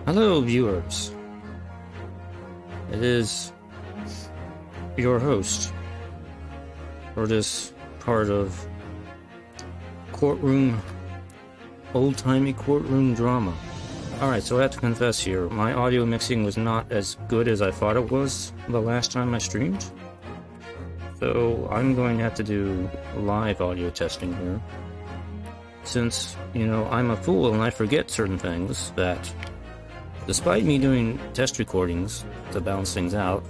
Hello, viewers. It is your host for this part of old-timey courtroom drama. Alright, so I have to confess here, my audio mixing was not as good as I thought it was the last time I streamed. So I'm going to have to do live audio testing here. Since, I'm a fool and I forget certain things that, despite me doing test recordings to balance things out,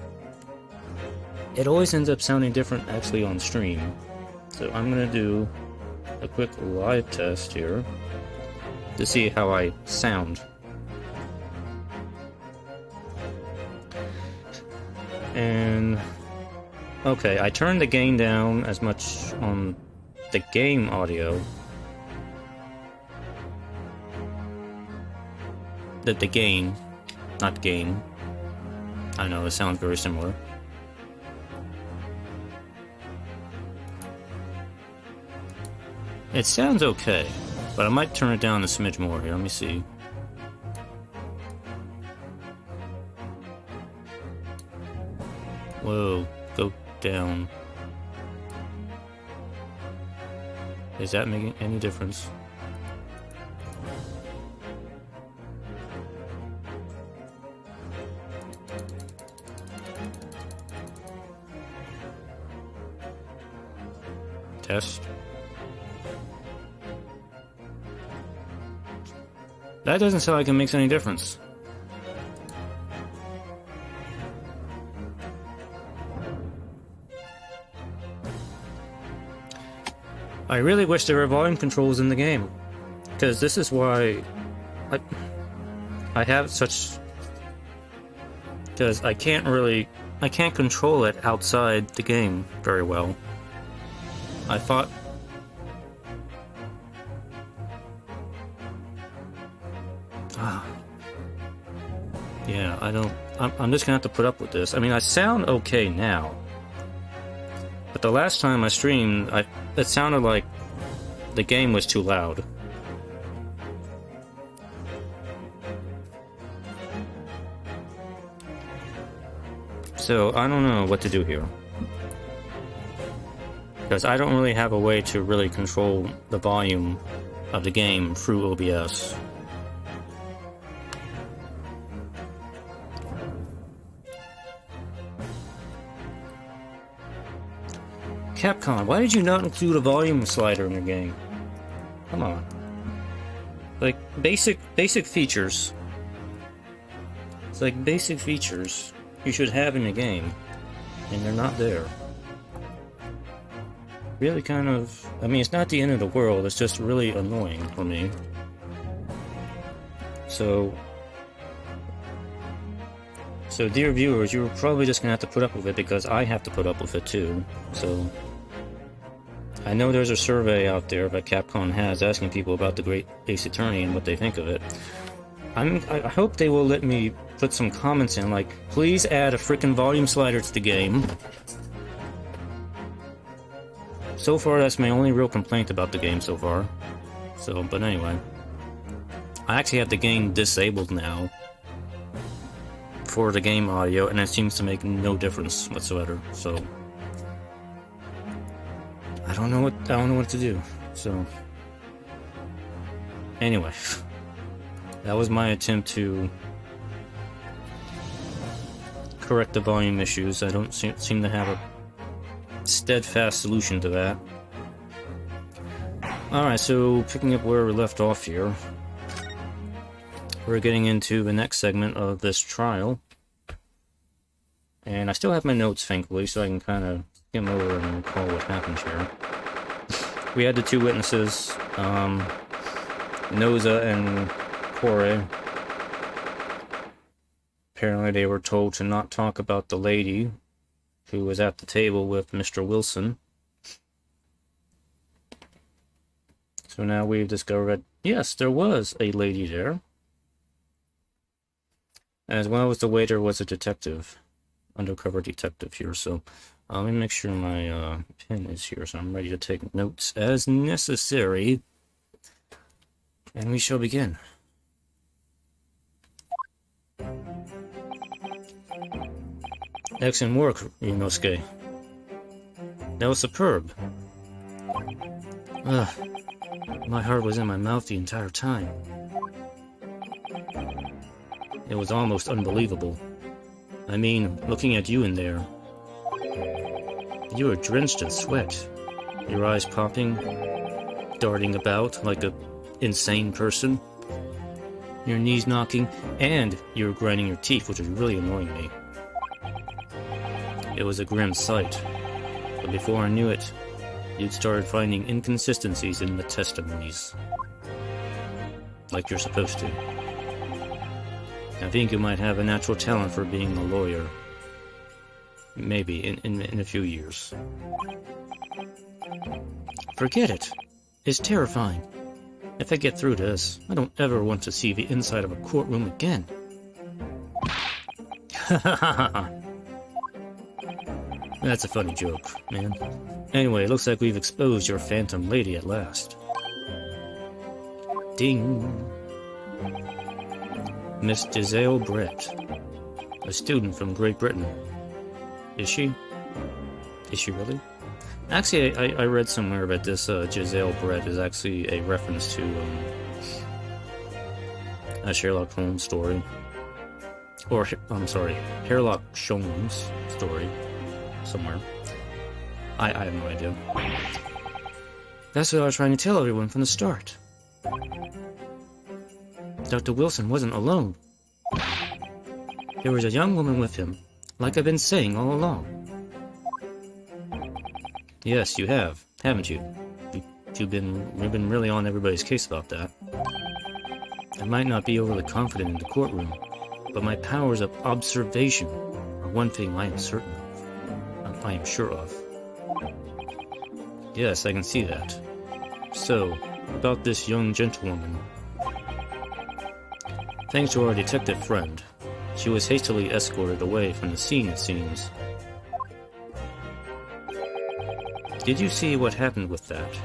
it always ends up sounding different actually on stream. So I'm going to do a quick live test here to see how I sound. And okay, I turned the gain down as much on the game audio that the gain, not gain. I know it sounds very similar. It sounds okay, but I might turn it down a smidge more here. Let me see. Whoa, go down. Is that making any difference? Test. That doesn't sound like it makes any difference. I really wish there were volume controls in the game, because this is why I have such, because I can't control it outside the game very well. I thought yeah, I'm just gonna have to put up with this. I mean, I sound okay now, but the last time I streamed, it sounded like the game was too loud. So I don't know what to do here, because I don't really have a way to really control the volume of the game through OBS. Capcom, why did you not include a volume slider in your game? Come on. Like, basic features. It's like basic features you should have in the game, and they're not there. Really kind of, I mean, it's not the end of the world, it's just really annoying for me. So dear viewers, you're probably just gonna have to put up with it, because I have to put up with it too. So I know there's a survey out there that Capcom has asking people about the Great Ace Attorney and what they think of it. I hope they will let me put some comments in, like, please add a freaking volume slider to the game. So far, that's my only real complaint about the game so far. So, but anyway. I actually have the game disabled now for the game audio, and it seems to make no difference whatsoever, so I don't know what to do. So anyway, that was my attempt to correct the volume issues. I don't seem to have a steadfast solution to that. Alright, so picking up where we left off here, we're getting into the next segment of this trial. And I still have my notes, thankfully, so I can kind of skim over and recall what happened here. We had the two witnesses, Noza and Kore. Apparently they were told to not talk about the lady who was at the table with Mr. Wilson. So now we've discovered that, yes, there was a lady there. As well as the waiter was a detective. Undercover detective here, so let me make sure my pen is here, so I'm ready to take notes as necessary. And we shall begin. Excellent work, Ryunosuke. That was superb. My heart was in my mouth the entire time. It was almost unbelievable. I mean, looking at you in there. You were drenched in sweat, your eyes popping, darting about like an insane person, your knees knocking, and you were grinding your teeth, which was really annoying me. It was a grim sight, but before I knew it, you'd started finding inconsistencies in the testimonies. Like you're supposed to. I think you might have a natural talent for being a lawyer. Maybe, in a few years. Forget it. It's terrifying. If I get through this, I don't ever want to see the inside of a courtroom again. That's a funny joke, man. Anyway, it looks like we've exposed your phantom lady at last. Ding! Miss Giselle Brett. A student from Great Britain. Is she? Is she really? Actually, I read somewhere about this Giselle Brett is actually a reference to a Sherlock Holmes story. Or, I'm sorry, Sherlock Holmes story. Somewhere. I have no idea. That's what I was trying to tell everyone from the start. Dr. Wilson wasn't alone. There was a young woman with him, like I've been saying all along. Yes, you have, haven't you? You've been really on everybody's case about that. I might not be overly confident in the courtroom, but my powers of observation are one thing I am certain of. I am sure of. Yes, I can see that. So, about this young gentlewoman. Thanks to our detective friend, she was hastily escorted away from the scene, it seems. Did you see what happened with that?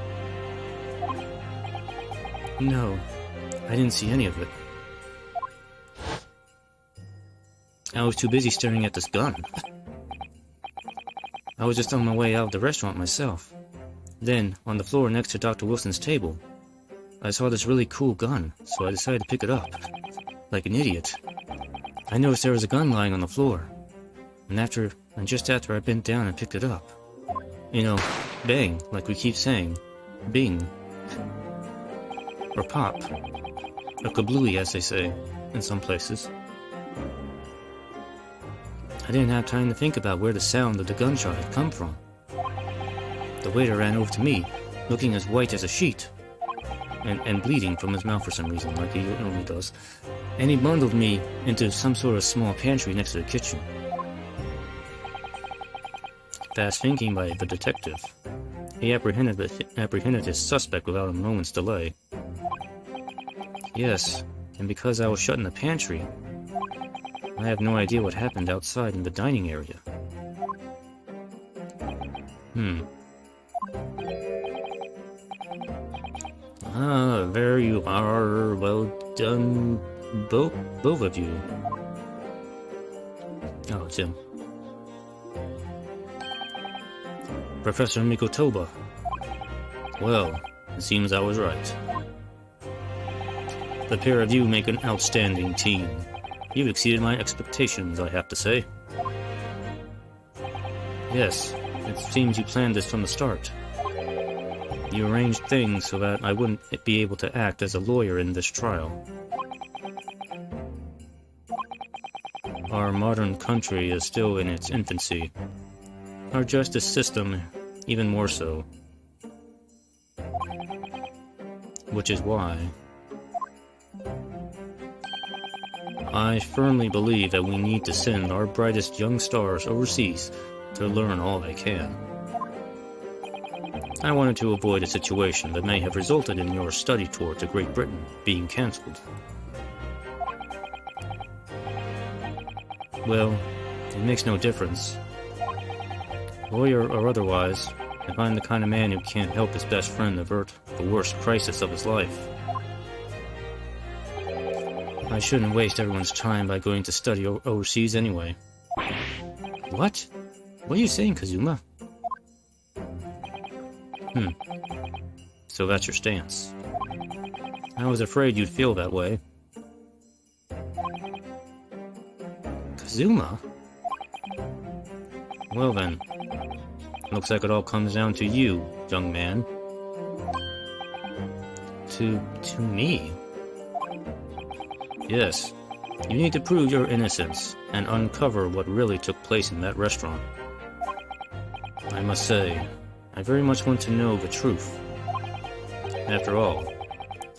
No, I didn't see any of it. I was too busy staring at this gun. I was just on my way out of the restaurant myself. Then, on the floor next to Dr. Wilson's table, I saw this really cool gun, so I decided to pick it up. Like an idiot. I noticed there was a gun lying on the floor. And just after I bent down and picked it up. You know, bang, like we keep saying. Bing. Or pop. Or kablooey, as they say, in some places. I didn't have time to think about where the sound of the gunshot had come from. The waiter ran over to me, looking as white as a sheet, and bleeding from his mouth for some reason, like he normally does, and he bundled me into some sort of small pantry next to the kitchen. Fast thinking by the detective, he apprehended his suspect without a moment's delay. Yes, and because I was shut in the pantry, I have no idea what happened outside in the dining area. Ah, there you are. Well done, both of you. Oh, it's him. Professor Mikotoba. Well, it seems I was right. The pair of you make an outstanding team. You've exceeded my expectations, I have to say. Yes, it seems you planned this from the start. You arranged things so that I wouldn't be able to act as a lawyer in this trial. Our modern country is still in its infancy. Our justice system, even more so. Which is why I firmly believe that we need to send our brightest young stars overseas to learn all they can. I wanted to avoid a situation that may have resulted in your study tour to Great Britain being cancelled. Well, it makes no difference. Lawyer or otherwise, if I'm the kind of man who can't help his best friend avert the worst crisis of his life, I shouldn't waste everyone's time by going to study overseas anyway. What? What are you saying, Kazuma? So that's your stance. I was afraid you'd feel that way. Kazuma? Well then, looks like it all comes down to you, young man. To me? Yes. You need to prove your innocence and uncover what really took place in that restaurant. I must say, I very much want to know the truth. After all,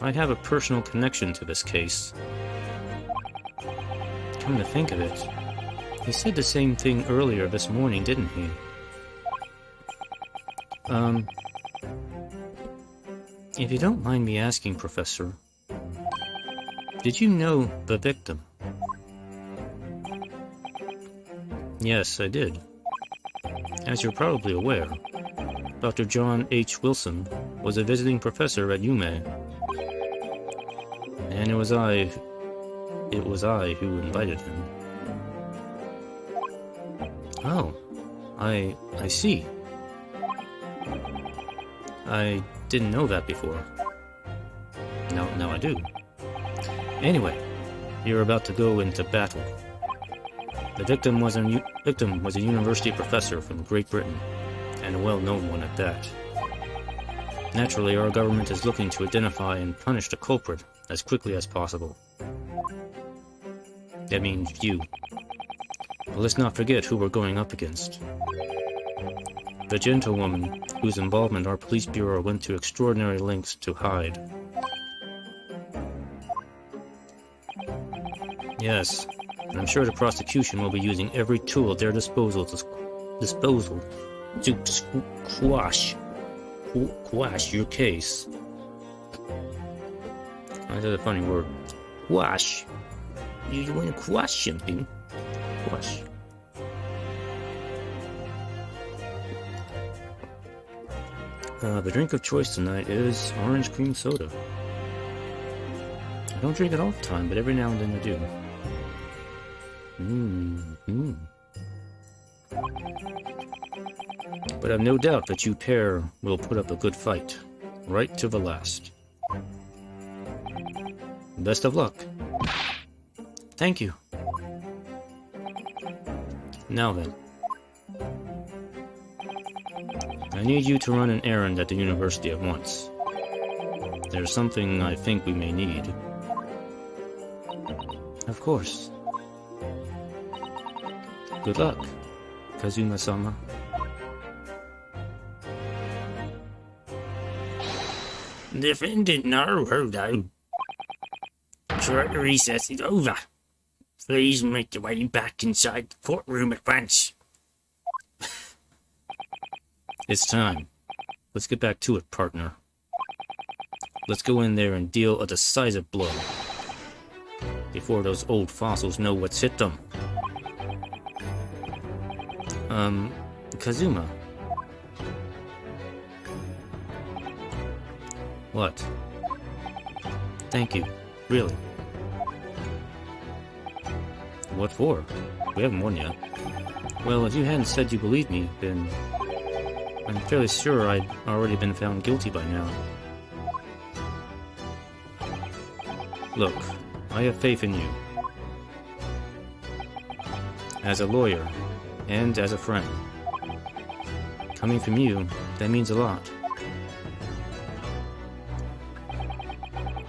I have a personal connection to this case. Come to think of it, he said the same thing earlier this morning, didn't he? If you don't mind me asking, Professor, did you know the victim? Yes, I did. As you're probably aware, Dr. John H. Wilson was a visiting professor at UME. And it was I who invited him. Oh, I see. I didn't know that before. Now I do. Anyway, you're about to go into battle. The victim was a university professor from Great Britain, and a well-known one at that. Naturally, our government is looking to identify and punish the culprit as quickly as possible. That means you. But let's not forget who we're going up against. The gentlewoman whose involvement our police bureau went to extraordinary lengths to hide. Yes, and I'm sure the prosecution will be using every tool at their disposal to quash your case. That's a funny word. Quash. You want to quash something? Quash. The drink of choice tonight is orange cream soda. I don't drink it all the time, but every now and then I do. But I've no doubt that you pair will put up a good fight, right to the last. Best of luck. Thank you. Now then. I need you to run an errand at the university at once. There's something I think we may need. Of course. Good luck, Kazuma-sama. Defendant Naruhodo. Short recess is over. Please make your way back inside the courtroom at once. It's time. Let's get back to it, partner. Let's go in there and deal a decisive blow. Before those old fossils know what's hit them. Kazuma. What? Thank you. Really. What for? We haven't won yet. Well, if you hadn't said you believed me, then I'm fairly sure I'd already been found guilty by now. Look, I have faith in you. As a lawyer, and as a friend. Coming from you, that means a lot.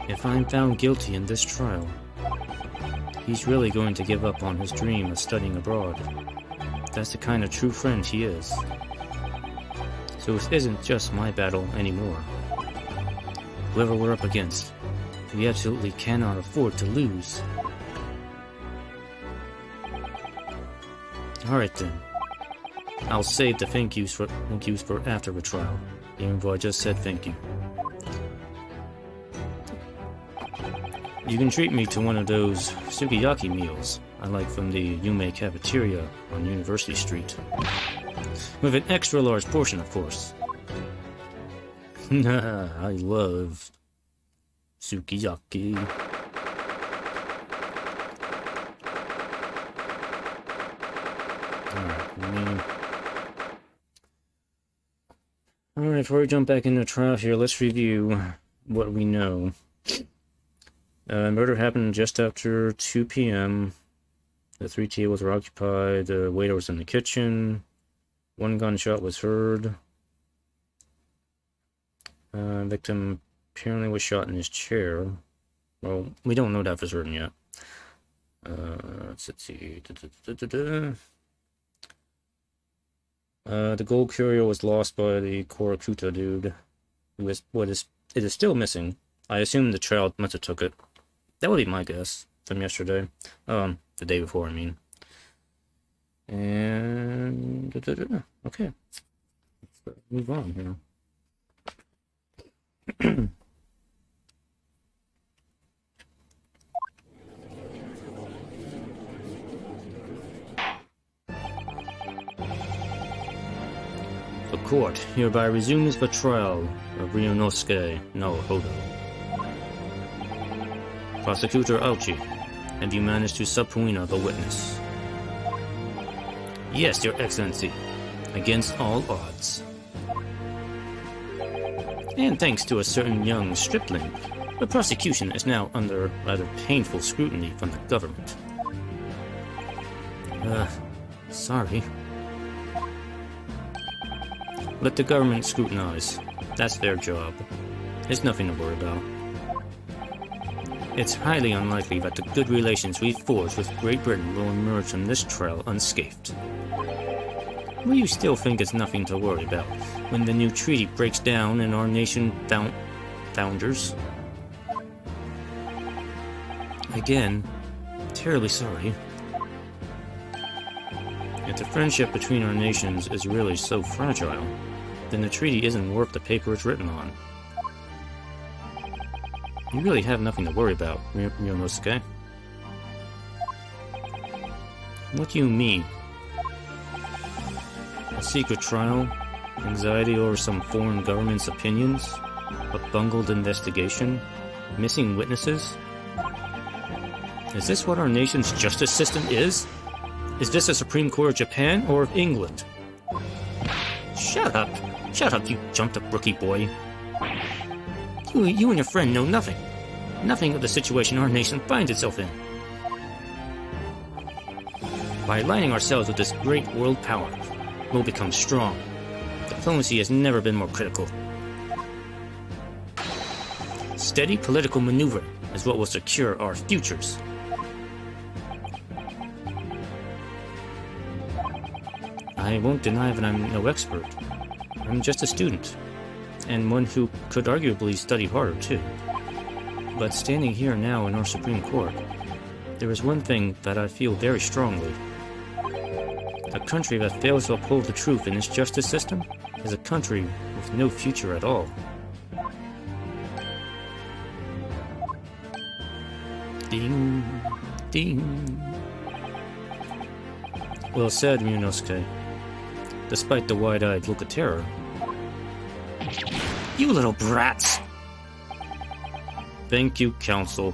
If I'm found guilty in this trial, he's really going to give up on his dream of studying abroad. That's the kind of true friend he is. So this isn't just my battle anymore. Whoever we're up against, we absolutely cannot afford to lose. Alright then. I'll save the thank yous for after the trial, even though I just said thank you. You can treat me to one of those sukiyaki meals I like from the Yume cafeteria on University Street. With an extra large portion, of course. I love sukiyaki. Alright, before we jump back into the trial here, let's review what we know. Murder happened just after 2 p.m. The 3 tables were occupied. The waiter was in the kitchen. 1 gunshot was heard. Victim apparently was shot in his chair. Well, we don't know that for certain yet. Let's see. The gold curio was lost by the Korakuta dude. It is still missing. I assume the child must have took it. That would be my guess from yesterday. The day before, I mean. And okay, let's move on here. The court hereby resumes the trial of Ryunosuke no Hodo. Prosecutor Auchi, have you managed to subpoena the witness? Yes, Your Excellency, against all odds. And thanks to a certain young stripling, the prosecution is now under rather painful scrutiny from the government. Sorry. Let the government scrutinize. That's their job. It's nothing to worry about. It's highly unlikely that the good relations we've forged with Great Britain will emerge from this trial unscathed. Will you still think it's nothing to worry about when the new treaty breaks down and our nation founders? Again, terribly sorry. If the friendship between our nations is really so fragile, then the treaty isn't worth the paper it's written on. You really have nothing to worry about, Ryunosuke. What do you mean? A secret trial? Anxiety over some foreign government's opinions? A bungled investigation? Missing witnesses? Is this what our nation's justice system is? Is this a Supreme Court of Japan or of England? Shut up! Shut up, you jumped-up rookie boy. You and your friend know nothing. Nothing of the situation our nation finds itself in. By aligning ourselves with this great world power, we'll become strong. Diplomacy has never been more critical. Steady political maneuver is what will secure our futures. I won't deny that I'm no expert. I'm just a student, and one who could arguably study harder too. But standing here now in our Supreme Court, there is one thing that I feel very strongly. A country that fails to uphold the truth in its justice system is a country with no future at all. Ding, ding. Well said, Ryunosuke. Despite the wide-eyed look of terror. You little brats! Thank you, Counsel.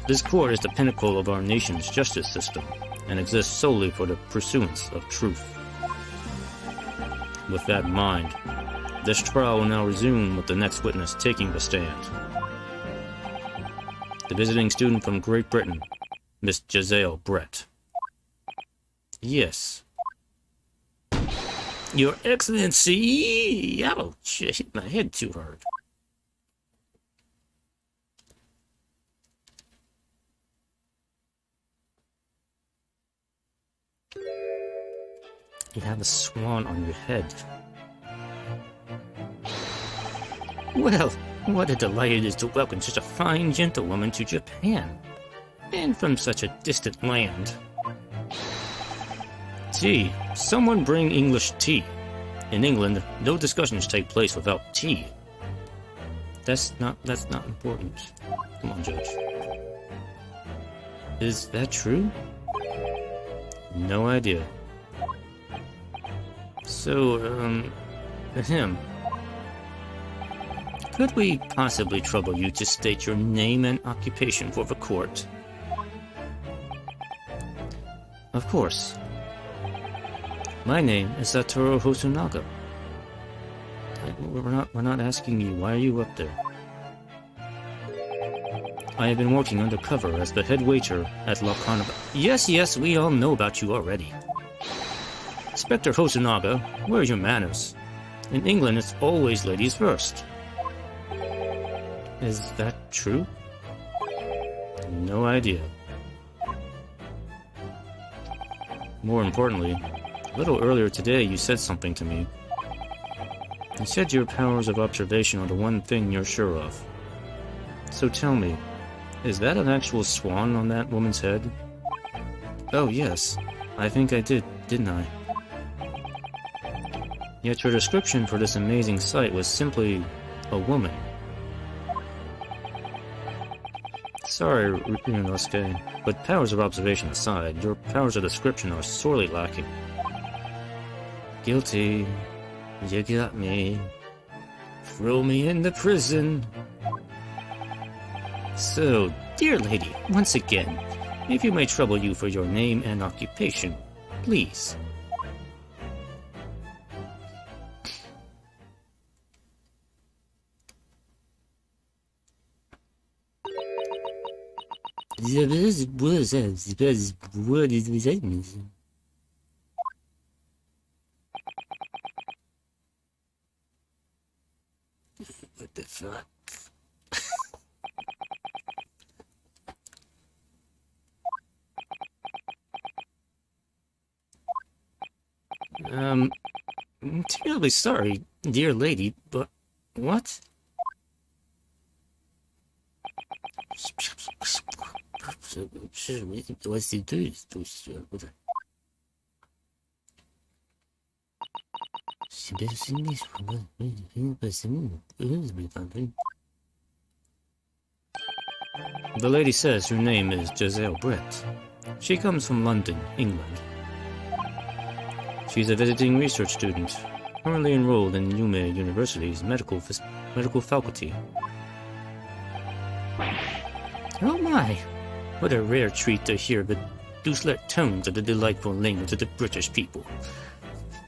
This court is the pinnacle of our nation's justice system, and exists solely for the pursuance of truth. With that in mind, this trial will now resume with the next witness taking the stand. The visiting student from Great Britain, Miss Giselle Brett. Yes. Your Excellency! Ouch, I hit my head too hard. You have a swan on your head. Well, what a delight it is to welcome such a fine gentlewoman to Japan, and from such a distant land. Tea. Someone bring English tea. In England, no discussions take place without tea. That's not important. Come on, Judge. Is that true? No idea. So, him. Could we possibly trouble you to state your name and occupation for the court? Of course. My name is Satoru Hosonaga. We're not asking you. Why are you up there? I have been working undercover as the head waiter at La Carnival. Yes, we all know about you already. Inspector Hosonaga, where are your manners? In England, it's always ladies first. Is that true? No idea. More importantly, a little earlier today you said something to me. You said your powers of observation are the one thing you're sure of. So tell me, is that an actual swan on that woman's head? Oh yes, I think I did, didn't I? Yet your description for this amazing sight was simply a woman. Sorry, Ryunosuke, but powers of observation aside, your powers of description are sorely lacking. Guilty. You got me. Throw me into prison. So, dear lady, once again, if you may trouble you for your name and occupation, please. What the fuck? I'm terribly sorry, dear lady, but what? The lady says her name is Giselle Brett. She comes from London, England. She's a visiting research student, currently enrolled in Yume University's medical faculty. Oh my! What a rare treat to hear the doucelet tones of the delightful language of the British people.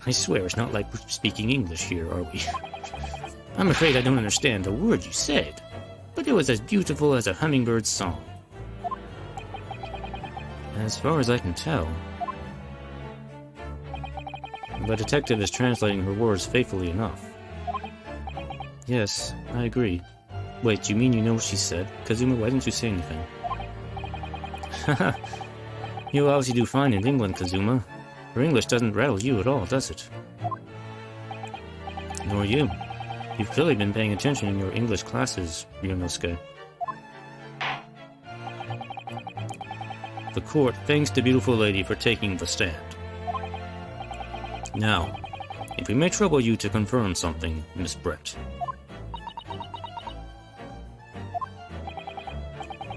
I swear it's not like we're speaking English here, are we? I'm afraid I don't understand a word you said, but it was as beautiful as a hummingbird's song. As far as I can tell, the detective is translating her words faithfully enough. Yes, I agree. Wait, you mean you know what she said? Kazuma, why didn't you say anything? Haha, you obviously do fine in England, Kazuma. Her English doesn't rattle you at all, does it? Nor you. You've clearly been paying attention in your English classes, Ryunosuke. The court thanks the beautiful lady for taking the stand. Now, if we may trouble you to confirm something, Miss Brett.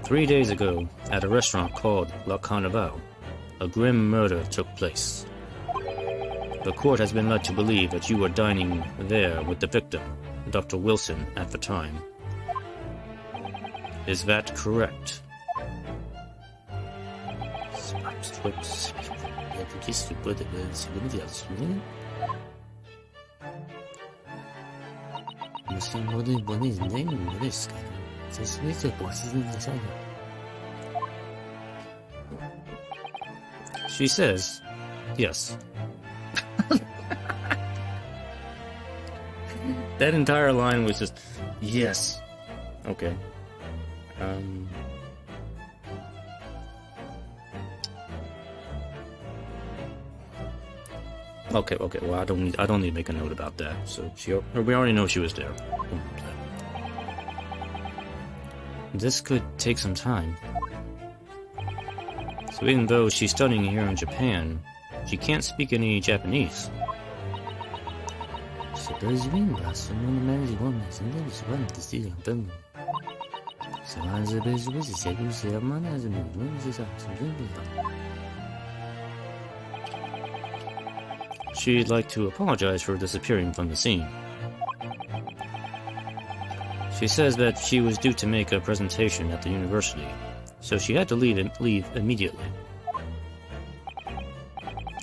3 days ago, at a restaurant called La Carnival, a grim murder took place. The court has been led to believe that you were dining there with the victim, Dr. Wilson, at the time. Is that correct? She says, yes. That entire line was just, yes. Okay. Okay. Well, I don't need to make a note about that. So we already know she was there. This could take some time. So even though she's studying here in Japan, she can't speak any Japanese. She'd like to apologize for disappearing from the scene. She says that she was due to make a presentation at the university, so she had to leave immediately.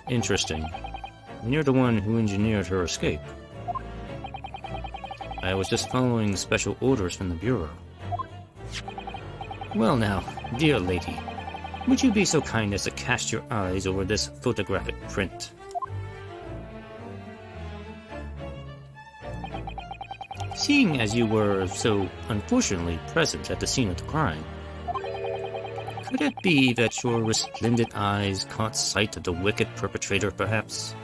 Interesting. and you're the one who engineered her escape. I was just following special orders from the Bureau. Well now, dear lady, would you be so kind as to cast your eyes over this photographic print? Seeing as you were so unfortunately present at the scene of the crime, could it be that your resplendent eyes caught sight of the wicked perpetrator, perhaps?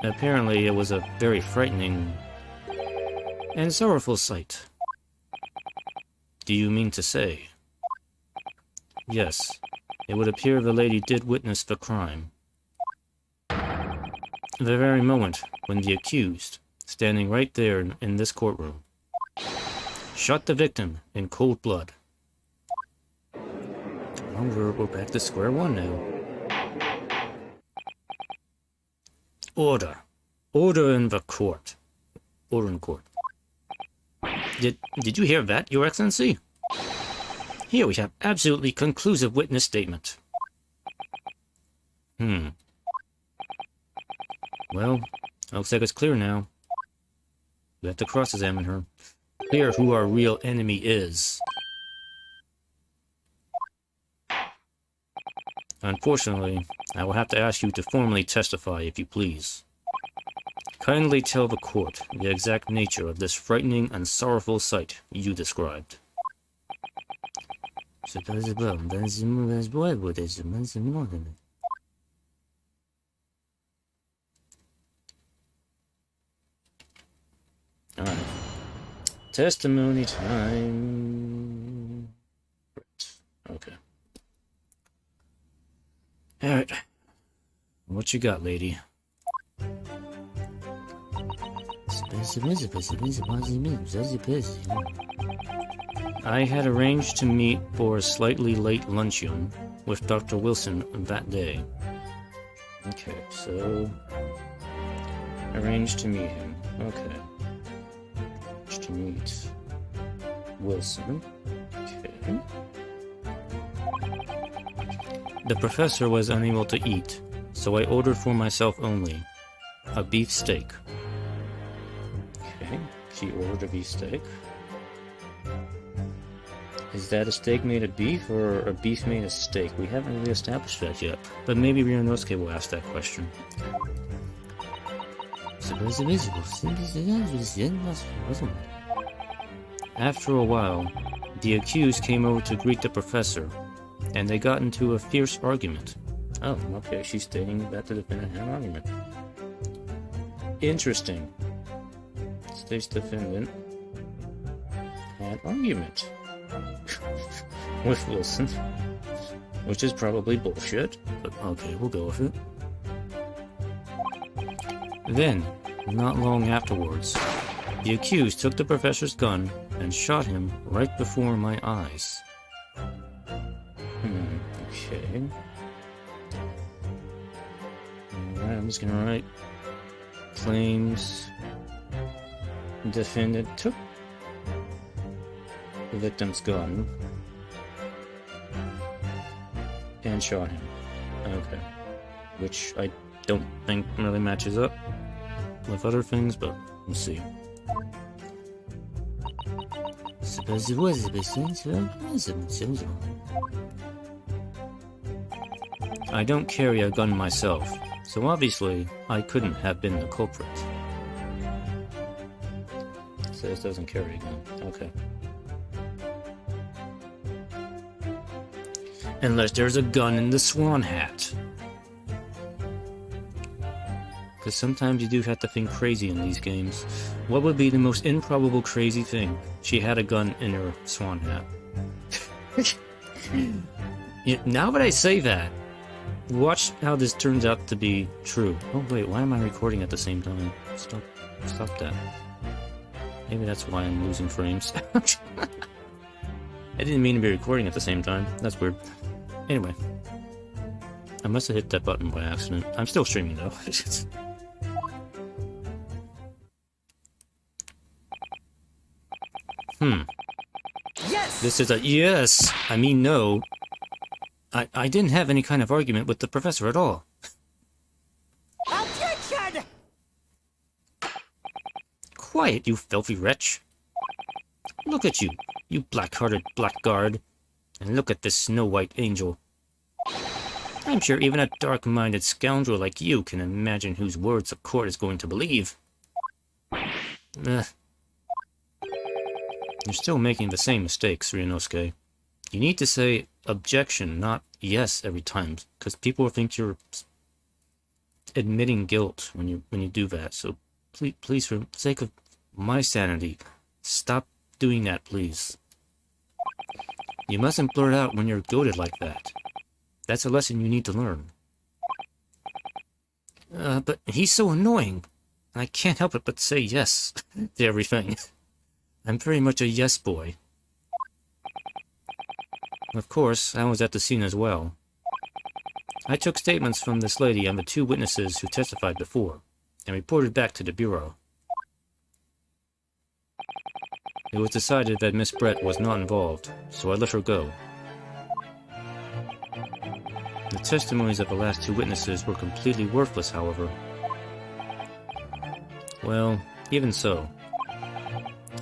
Apparently, it was a very frightening and sorrowful sight. Do you mean to say? Yes, it would appear the lady did witness the crime. The very moment when the accused, standing right there in this courtroom, shot the victim in cold blood. Well, we're back to square one now. Order. Order in the court. Order in court. Did you hear that, Your Excellency? Here we have absolutely conclusive witness statement. Well, looks like it's clear now. We have to cross-examine her. Clear who our real enemy is. Unfortunately, I will have to ask you to formally testify, if you please. Kindly tell the court the exact nature of this frightening and sorrowful sight you described. Alright. Testimony time. Okay. Alright. What you got, lady? I had arranged to meet for a slightly late luncheon with Dr. Wilson that day. Okay, so... arranged to meet him. Okay. Arranged to meet... Wilson. Okay. The professor was unable to eat, so I ordered for myself only a beef steak. Okay, she ordered a beef steak. Is that a steak made of beef or a beef made of steak? We haven't really established that yet, but maybe Ryunosuke will ask that question. After a while, the accused came over to greet the professor, and they got into a fierce argument. Oh, okay, she's stating that the defendant had an argument. Interesting. States defendant had argument with Wilson, which is probably bullshit, but okay, we'll go with it. Then, not long afterwards, the accused took the professor's gun and shot him right before my eyes. Okay. Alright, I'm just gonna write claims defendant took the victim's gun and shot him. Okay. Which I don't think really matches up with other things, but we'll see. I don't carry a gun myself, so obviously I couldn't have been the culprit. It says doesn't carry a gun. Okay. Unless there's a gun in the Swan Hat. Because sometimes you do have to think crazy in these games. What would be the most improbable crazy thing? She had a gun in her Swan Hat. Now that I say that, watch how this turns out to be true. Oh wait, why am I recording at the same time? Stop that. Maybe that's why I'm losing frames. I didn't mean to be recording at the same time. That's weird. Anyway. I must have hit that button by accident. I'm still streaming though. Yes! This is a yes. I mean no. I didn't have any kind of argument with the professor at all. Objection! Quiet, you filthy wretch. Look at you, you black-hearted blackguard. And look at this snow-white angel. I'm sure even a dark-minded scoundrel like you can imagine whose words the court is going to believe. You're still making the same mistakes, Ryunosuke. You need to say objection, not yes every time, because people will think you're admitting guilt when you do that. So please, for the sake of my sanity, stop doing that, please. You mustn't blurt out when you're goaded like that. That's a lesson you need to learn. But he's so annoying. I can't help it but say yes to everything. I'm very much a yes boy. Of course, I was at the scene as well. I took statements from this lady and the 2 witnesses who testified before, and reported back to the Bureau. It was decided that Miss Brett was not involved, so I let her go. The testimonies of the last 2 witnesses were completely worthless, however. Well, even so.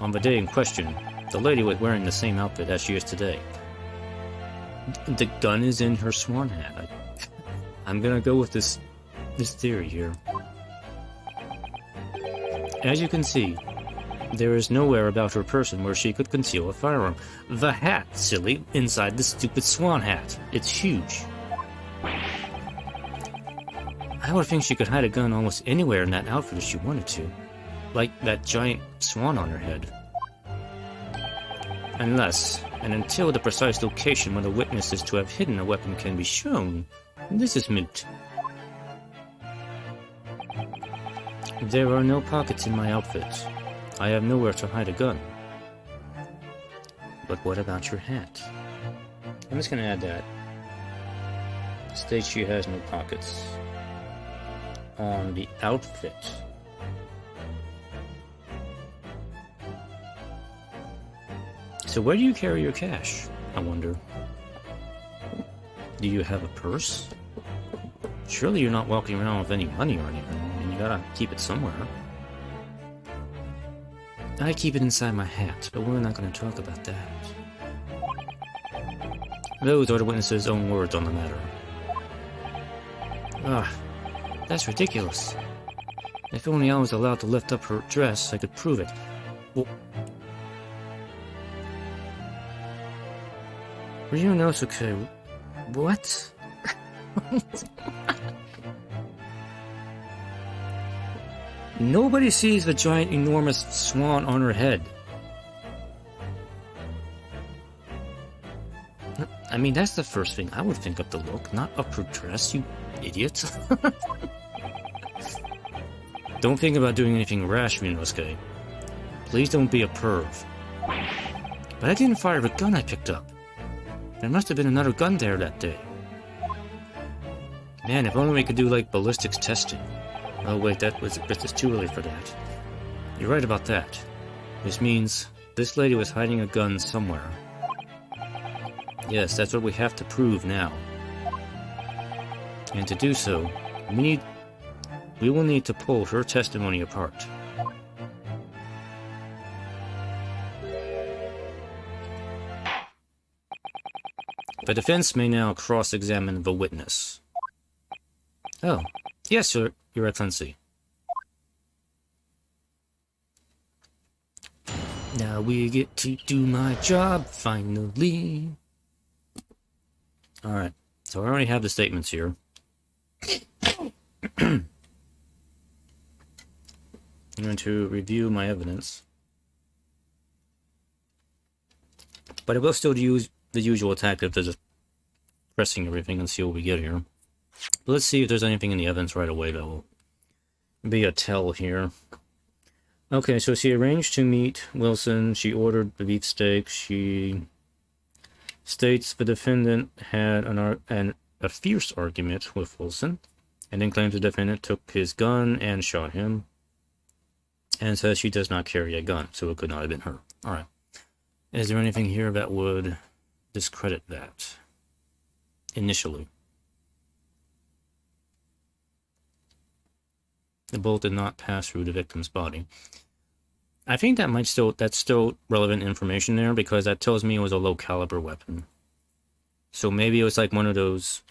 On the day in question, the lady was wearing the same outfit as she is today. The gun is in her swan hat. I'm gonna go with this theory here. As you can see, there is nowhere about her person where she could conceal a firearm. The hat, silly, inside the stupid swan hat. It's huge. I would think she could hide a gun almost anywhere in that outfit if she wanted to. Like that giant swan on her head. Unless, and until the precise location where the witness is to have hidden a weapon can be shown, this is moot. There are no pockets in my outfit. I have nowhere to hide a gun. But what about your hat? I'm just gonna add that. States she has no pockets. On the outfit. So where do you carry your cash, I wonder? Do you have a purse? Surely you're not walking around with any money or anything, and you gotta keep it somewhere. I keep it inside my hat, but we're not gonna talk about that. Those are the witnesses' own words on the matter. That's ridiculous. If only I was allowed to lift up her dress, I could prove it. Well, Ryunosuke, what? Nobody sees the giant, enormous swan on her head. I mean, that's the first thing I would think of the look, not up her dress, you idiot. Don't think about doing anything rash, Ryunosuke. Please don't be a perv. But I didn't fire the gun I picked up. There must have been another gun there that day. Man, if only we could do, like, ballistics testing. Oh wait, it's too early for that. You're right about that. This means this lady was hiding a gun somewhere. Yes, that's what we have to prove now. And to do so, we will need to pull her testimony apart. The defense may now cross-examine the witness. Oh, yes, sir, Your Excellency. Now we get to do my job, finally. Alright, so I already have the statements here. I'm going to review my evidence. But I will still use the usual tactic of just pressing everything and see what we get here. But let's see if there's anything in the evidence right away that will be a tell here. Okay, so she arranged to meet Wilson. She ordered the beefsteak. She states the defendant had a fierce argument with Wilson, and then claims the defendant took his gun and shot him, and says she does not carry a gun, so it could not have been her. Alright. Is there anything here that would discredit that? Initially. The bullet did not pass through the victim's body. I think that's still relevant information there, because that tells me it was a low caliber weapon. So maybe it was like one of those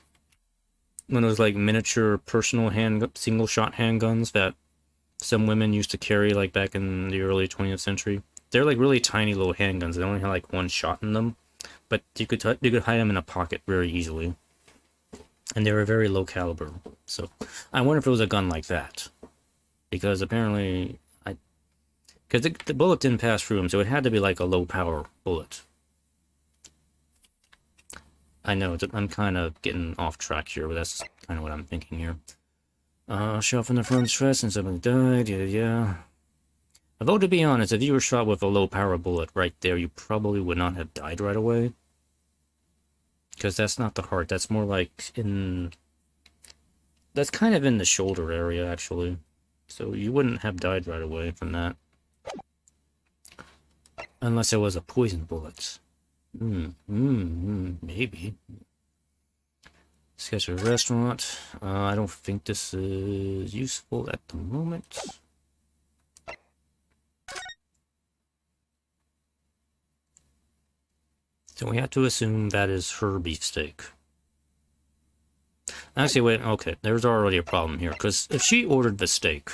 like miniature personal single shot handguns that some women used to carry like back in the early 20th century. They're like really tiny little handguns. They only have like one shot in them, but you could hide them in a pocket very easily. And they were very low caliber. So I wonder if it was a gun like that, because apparently because the bullet didn't pass through him, so it had to be like a low power bullet. I know I'm kind of getting off track here, but that's kind of what I'm thinking here. Shot from the front stress and somebody died. Yeah. Although, to be honest, if you were shot with a low power bullet right there, you probably would not have died right away. Because that's not the heart. That's more like that's kind of in the shoulder area, actually. So you wouldn't have died right away from that. Unless it was a poison bullet. Maybe. Sketch of a restaurant. I don't think this is useful at the moment. So we have to assume that is her beefsteak. Actually, wait, okay, there's already a problem here, because if she ordered the steak,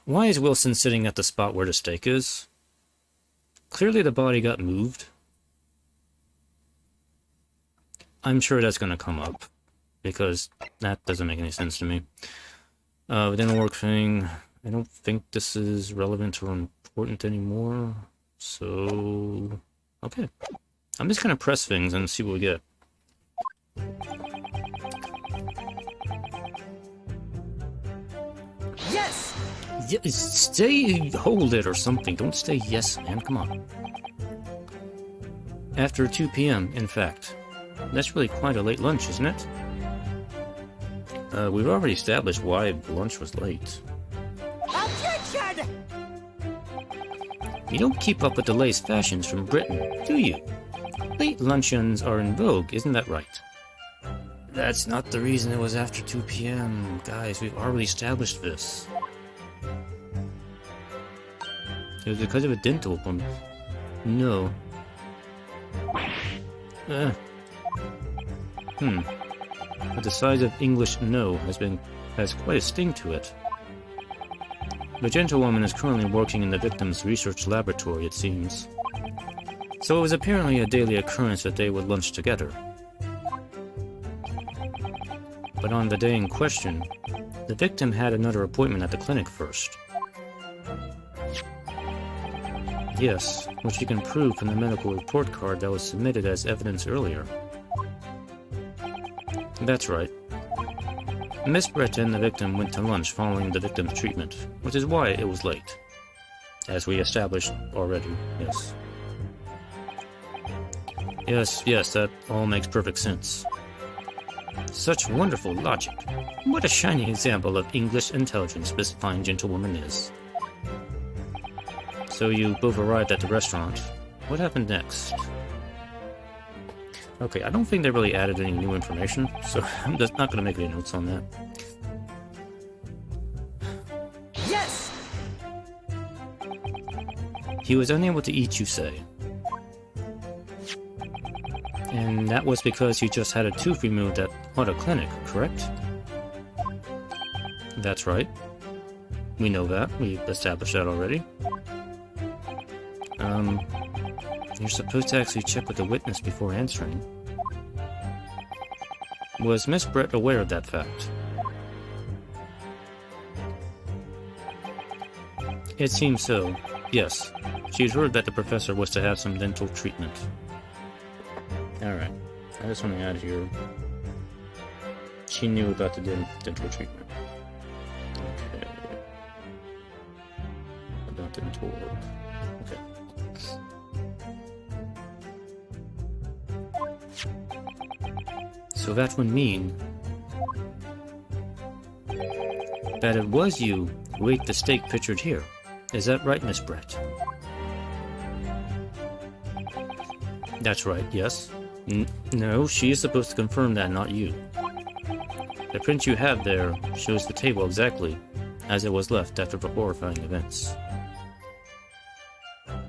why is Wilson sitting at the spot where the steak is? Clearly the body got moved. I'm sure that's going to come up, because that doesn't make any sense to me. Within the work thing, I don't think this is relevant or important anymore, so... okay. I'm just going to press things and see what we get. Yes! Hold it or something. Don't stay yes, man. Come on. After 2 p.m., in fact. That's really quite a late lunch, isn't it? We've already established why lunch was late. Objection! You don't keep up with the latest fashions from Britain, do you? Late luncheons are in vogue, isn't that right? That's not the reason it was after 2 p.m. Guys, we've already established this. It was because of a dental appointment. No. But the size of English no has quite a sting to it. The gentlewoman is currently working in the victim's research laboratory, it seems. So it was apparently a daily occurrence that they would lunch together. But on the day in question, the victim had another appointment at the clinic first. Yes, which you can prove from the medical report card that was submitted as evidence earlier. That's right. Miss Brett and the victim went to lunch following the victim's treatment, which is why it was late. As we established already, yes. Yes, that all makes perfect sense. Such wonderful logic. What a shining example of English intelligence this fine gentlewoman is. So you both arrived at the restaurant. What happened next? Okay, I don't think they really added any new information, so I'm just not going to make any notes on that. Yes! He was unable to eat, you say. And that was because he just had a tooth removed at a clinic, correct? That's right. We know that. We established that already. You're supposed to actually check with the witness before answering. Was Miss Brett aware of that fact? It seems so, yes. She'd heard that the professor was to have some dental treatment. Alright, I just want to add here. She knew about the dental treatment. Okay. About dental work. Okay. So that would mean that it was you who ate the steak pictured here. Is that right, Miss Brett? That's right, yes. No, she is supposed to confirm that, not you. The print you have there shows the table exactly as it was left after the horrifying events.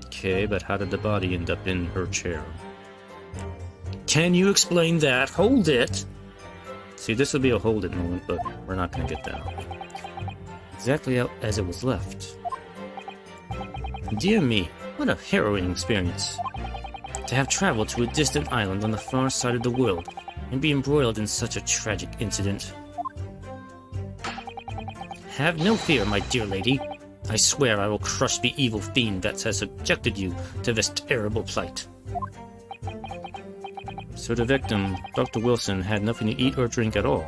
Okay, but how did the body end up in her chair? Can you explain that? Hold it! See, this would be a hold it moment, but we're not going to get that. Exactly as it was left. Dear me, what a harrowing experience. To have traveled to a distant island on the far side of the world and be embroiled in such a tragic incident. Have no fear, my dear lady. I swear I will crush the evil fiend that has subjected you to this terrible plight. So the victim, Dr. Wilson, had nothing to eat or drink at all.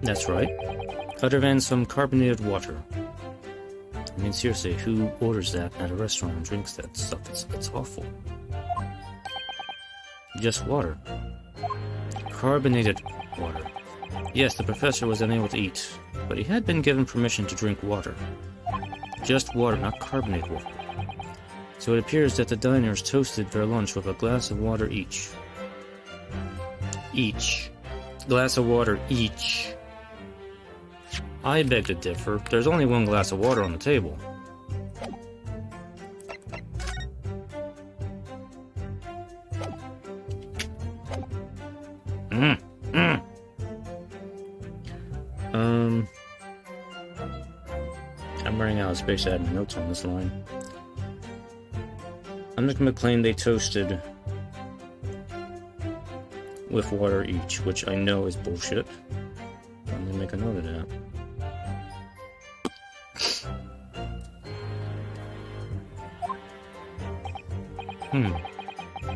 That's right. Other than some carbonated water. I mean, seriously, who orders that at a restaurant and drinks that stuff? It's awful. Just water. Carbonated water. Yes, the professor was unable to eat, but he had been given permission to drink water. Just water, not carbonated water. So it appears that the diners toasted their lunch with a glass of water each. Each. Glass of water each. I beg to differ. There's only one glass of water on the table. I'm running out of space to add my notes on this line. I'm just going to claim they toasted with water each, which I know is bullshit. I'm going to make a note of that.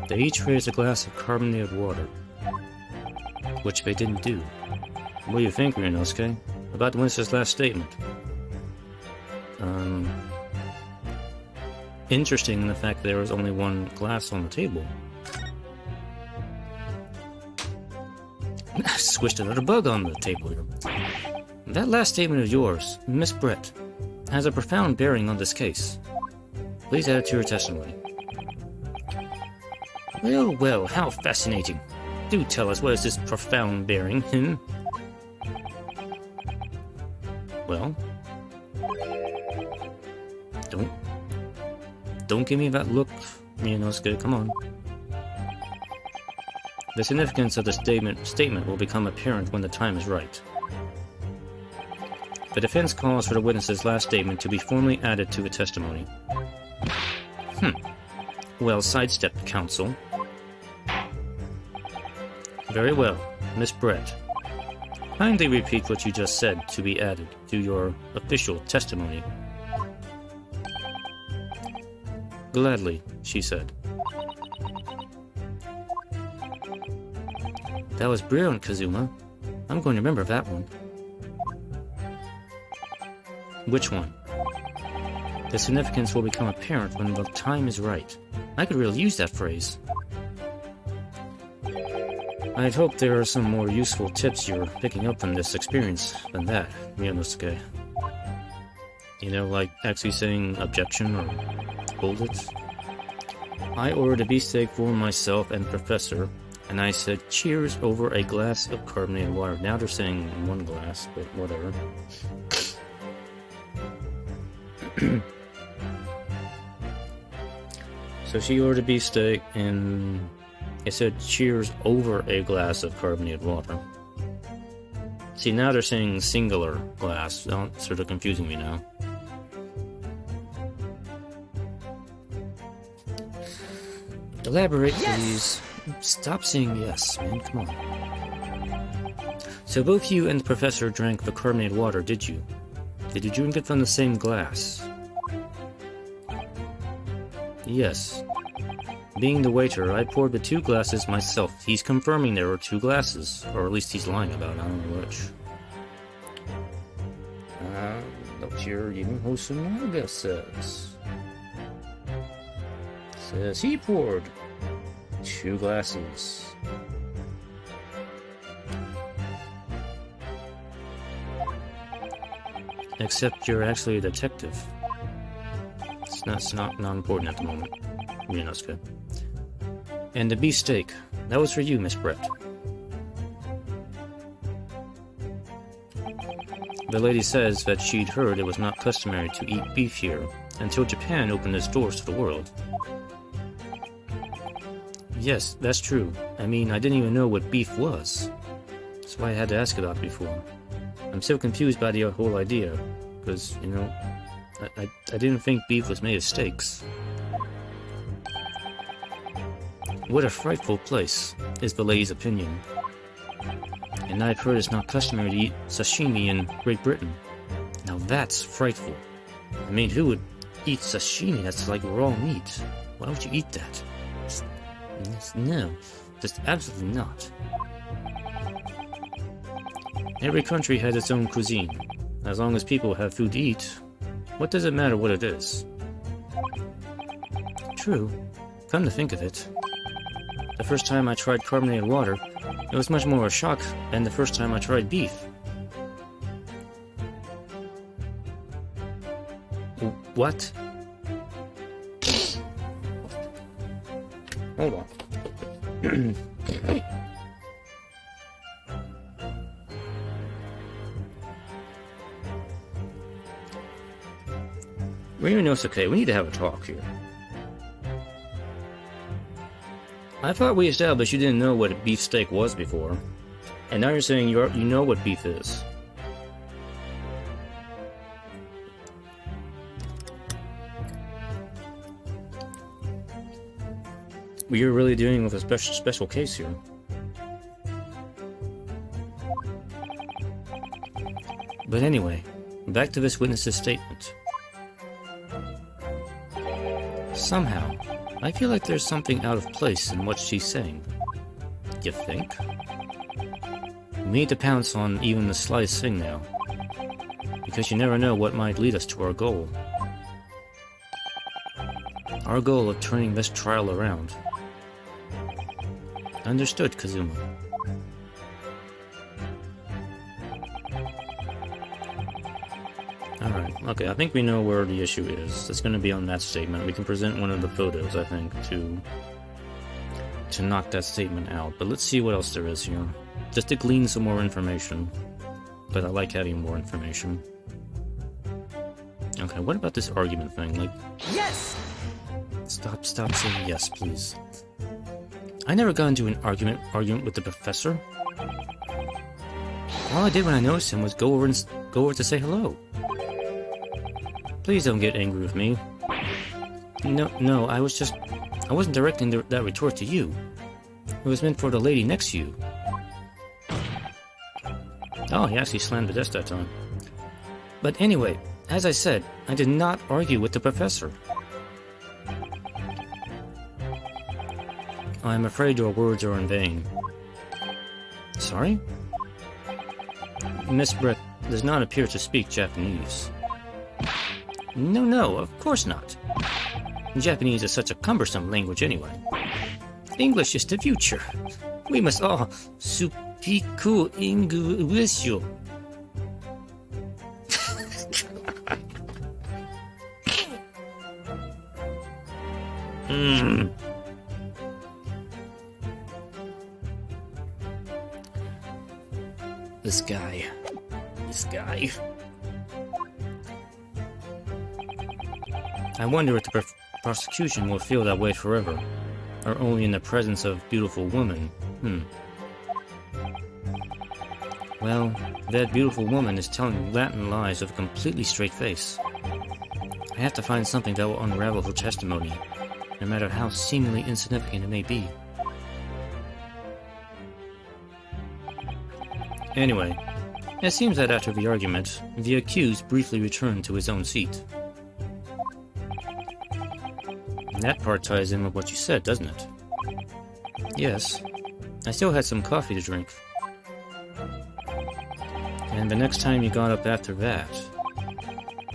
They each raised a glass of carbonated water, which they didn't do. What do you think, Ryunosuke, about Winston's last statement? Interesting in the fact that there was only one glass on the table. I squished another bug on the table here. That last statement of yours, Miss Brett, has a profound bearing on this case. Please add it to your testimony. Well, well, how fascinating. Do tell us, what is this profound bearing, Well... Don't give me that look, Ryunosuke, come on. The significance of the statement will become apparent when the time is right. The defense calls for the witness's last statement to be formally added to the testimony. Well sidestepped, counsel. Very well, Miss Brett. Kindly repeat what you just said to be added to your official testimony. Gladly, she said. That was brilliant, Kazuma. I'm going to remember that one. Which one? The significance will become apparent when the time is right. I could really use that phrase. I'd hope there are some more useful tips you're picking up from this experience than that, Ryunosuke. You know, like actually saying objection or hold it. I ordered a beefsteak for myself and the professor, and I said cheers over a glass of carbonated water. Now they're saying one glass, but whatever. So she ordered a beefsteak, and it said cheers over a glass of carbonated water. See, now they're saying singular glass. It's sort of confusing me now. Elaborate, please. Stop saying yes, man. Come on. So both you and the professor drank the carbonated water, did you? Did you drink it from the same glass? Yes. Being the waiter, I poured the 2 glasses myself. He's confirming there were 2 glasses. Or at least he's lying about it. I don't know which. Dr. Ryunosuke says he poured 2 glasses. Except you're actually a detective. It's That's not important at the moment, Ryunosuke. And the beef steak. That was for you, Miss Brett. The lady says that she'd heard it was not customary to eat beef here until Japan opened its doors to the world. Yes, that's true. I mean, I didn't even know what beef was. That's why I had to ask about it before. I'm so confused by the whole idea, because, you know, I didn't think beef was made of steaks. What a frightful place, is the lady's opinion. And I've heard it's not customary to eat sashimi in Great Britain. Now that's frightful. I mean, who would eat sashimi? That's like raw meat. Why would you eat that? No, just absolutely not. Every country has its own cuisine. As long as people have food to eat, what does it matter what it is? True. Come to think of it. The first time I tried carbonated water, it was much more a shock than the first time I tried beef. What? Hold on. Ryunosuke, we need to have a talk here. I thought we established you didn't know what a beef steak was before, and now you're saying you know what beef is. We are really dealing with a special case here. But anyway, back to this witness's statement. Somehow, I feel like there's something out of place in what she's saying. You think? We need to pounce on even the slightest thing now, because you never know what might lead us to our goal. Our goal of turning this trial around. Understood, Kazuma. Alright, okay, I think we know where the issue is. It's going to be on that statement. We can present one of the photos, I think, to knock that statement out. But let's see what else there is here. Just to glean some more information. But I like having more information. Okay, what about this argument thing? Like, Yes! Stop saying yes, please. I never got into an argument with the professor. All I did when I noticed him was go over to say hello. Please don't get angry with me. No, I wasn't directing that retort to you. It was meant for the lady next to you. Oh, he actually slammed the desk that time. But anyway, as I said, I did not argue with the professor. I'm afraid your words are in vain. Sorry? Miss Brett does not appear to speak Japanese. No, of course not. Japanese is such a cumbersome language anyway. English is the future. We must all speak English. This guy. I wonder if the prosecution will feel that way forever, or only in the presence of beautiful women. Well, that beautiful woman is telling Latin lies with a completely straight face. I have to find something that will unravel her testimony, no matter how seemingly insignificant it may be. Anyway, it seems that after the argument, the accused briefly returned to his own seat. That part ties in with what you said, doesn't it? Yes. I still had some coffee to drink. And the next time you got up after that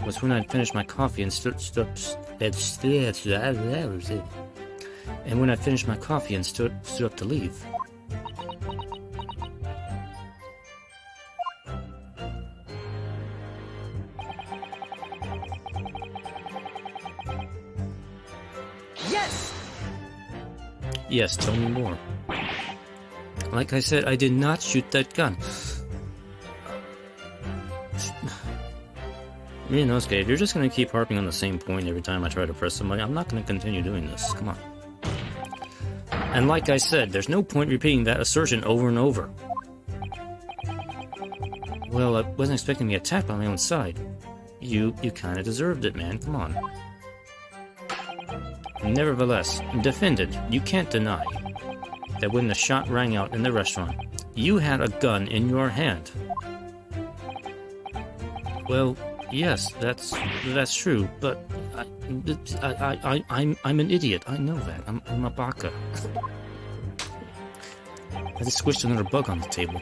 was when I'd finished my coffee and stood up to leave. Yes, tell me more. Like I said, I did not shoot that gun. Ryunosuke, if you're just gonna keep harping on the same point every time I try to press somebody, I'm not gonna continue doing this. Come on. And like I said, there's no point repeating that assertion over and over. Well, I wasn't expecting to be attacked by my own side. You kinda deserved it, man. Come on. Nevertheless, defendant, you can't deny that when the shot rang out in the restaurant, you had a gun in your hand. Well, yes, that's true, but I'm an idiot. I know that. I'm a baka. I just squished another bug on the table.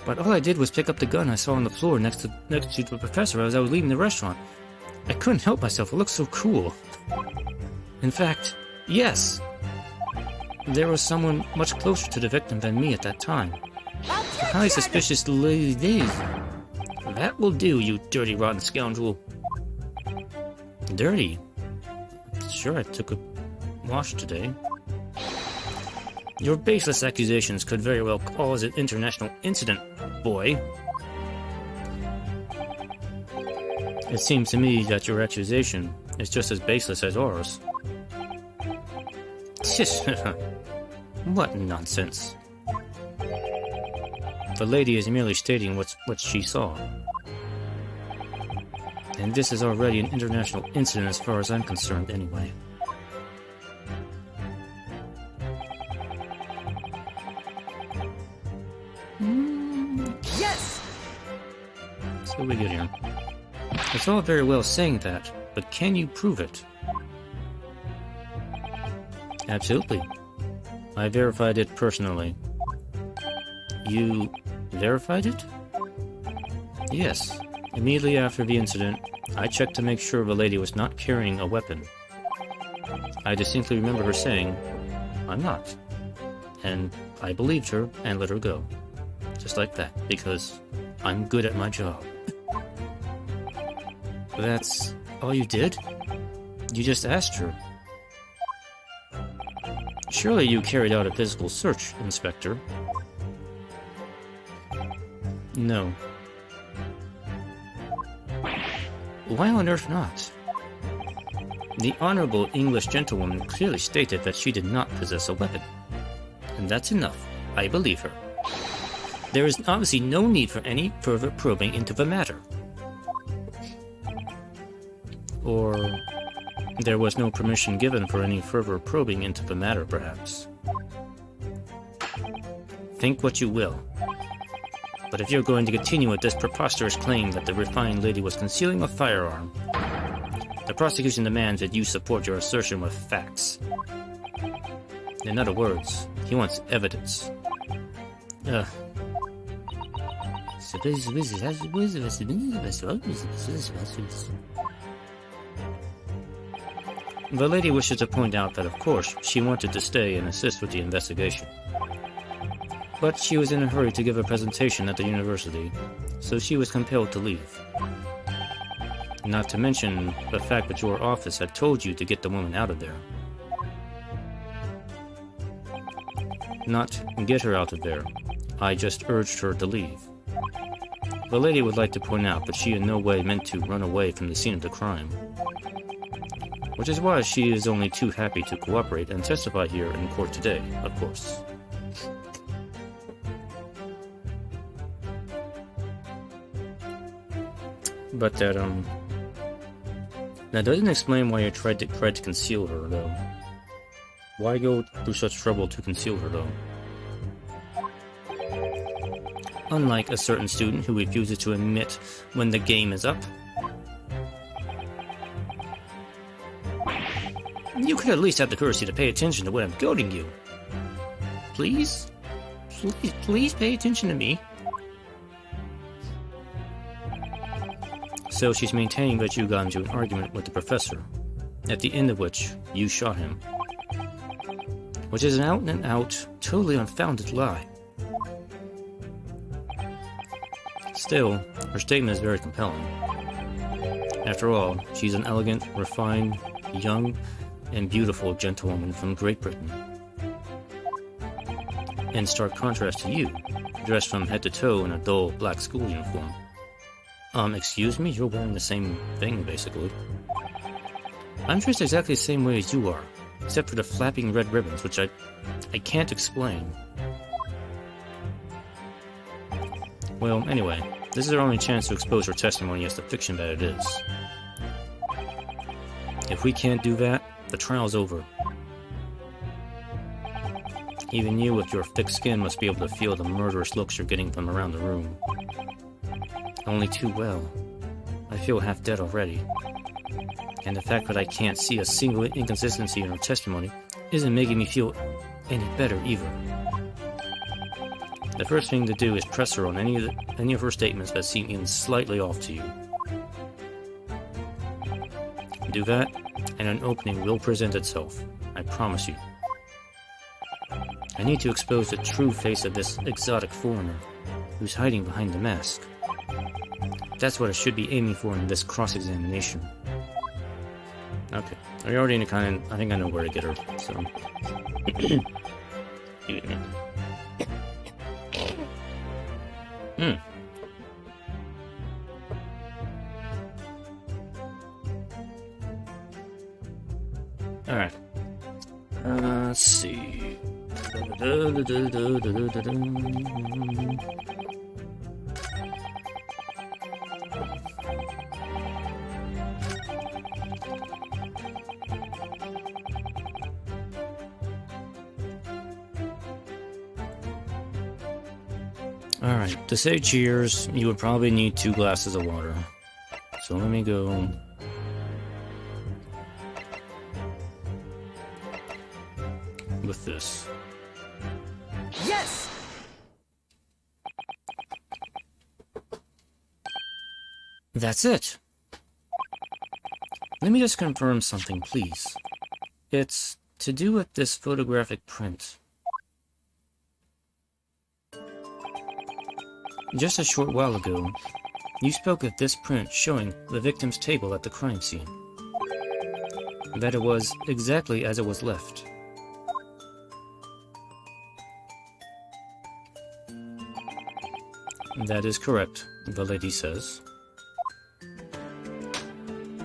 But all I did was pick up the gun I saw on the floor next to the professor as I was leaving the restaurant. I couldn't help myself. It looked so cool. In fact, yes, there was someone much closer to the victim than me at that time. A highly suspicious lady. That will do, you dirty, rotten scoundrel. Dirty? Sure, I took a wash today. Your baseless accusations could very well cause an international incident, boy. It seems to me that your accusation is just as baseless as ours. What nonsense. The lady is merely stating what she saw. And this is already an international incident as far as I'm concerned, anyway. Yes! So we get here. It's all very well saying that, but can you prove it? Absolutely. I verified it personally. You verified it? Yes. Immediately after the incident, I checked to make sure the lady was not carrying a weapon. I distinctly remember her saying, "I'm not." And I believed her and let her go. Just like that, because I'm good at my job. That's all you did? You just asked her. Surely you carried out a physical search, Inspector. No. Why on earth not? The Honorable English gentlewoman clearly stated that she did not possess a weapon. And that's enough. I believe her. There is obviously no need for any further probing into the matter. Or there was no permission given for any further probing into the matter, perhaps. Think what you will. But if you're going to continue with this preposterous claim that the refined lady was concealing a firearm, the prosecution demands that you support your assertion with facts. In other words, he wants evidence. The lady wishes to point out that, of course, she wanted to stay and assist with the investigation. But she was in a hurry to give a presentation at the university, so she was compelled to leave. Not to mention the fact that your office had told you to get the woman out of there. Not get her out of there. I just urged her to leave. The lady would like to point out that she in no way meant to run away from the scene of the crime. Which is why she is only too happy to cooperate and testify here in court today, of course. But that doesn't explain why you tried to conceal her, though. Why go through such trouble to conceal her, though? Unlike a certain student who refuses to admit when the game is up. You could at least have the courtesy to pay attention to what I'm goading you. Please? Please pay attention to me. So she's maintaining that you got into an argument with the professor, at the end of which you shot him. Which is an out-and-out, totally unfounded lie. Still, her statement is very compelling. After all, she's an elegant, refined, young, and beautiful gentlewoman from Great Britain. in stark contrast to you, dressed from head to toe in a dull black school uniform. Excuse me? You're wearing the same thing, basically. I'm dressed exactly the same way as you are, except for the flapping red ribbons, which I can't explain. Well, anyway, this is our only chance to expose her testimony as the fiction that it is. If we can't do that, the trial's over. Even you, with your thick skin, must be able to feel the murderous looks you're getting from around the room. Only too well. I feel half dead already. And the fact that I can't see a single inconsistency in her testimony isn't making me feel any better either. The first thing to do is press her on any of her statements that seem even slightly off to you. Do that, and an opening will present itself. I promise you. I need to expose the true face of this exotic foreigner, who's hiding behind the mask. That's what I should be aiming for in this cross-examination. Okay, I already I think I know where to get her, so... Alright. Let's see. Alright, to say cheers, you would probably need 2 glasses of water. So let me go... with this. Yes! That's it! Let me just confirm something, please. It's to do with this photographic print. Just a short while ago, you spoke of this print showing the victim's table at the crime scene. That it was exactly as it was left. That is correct, the lady says.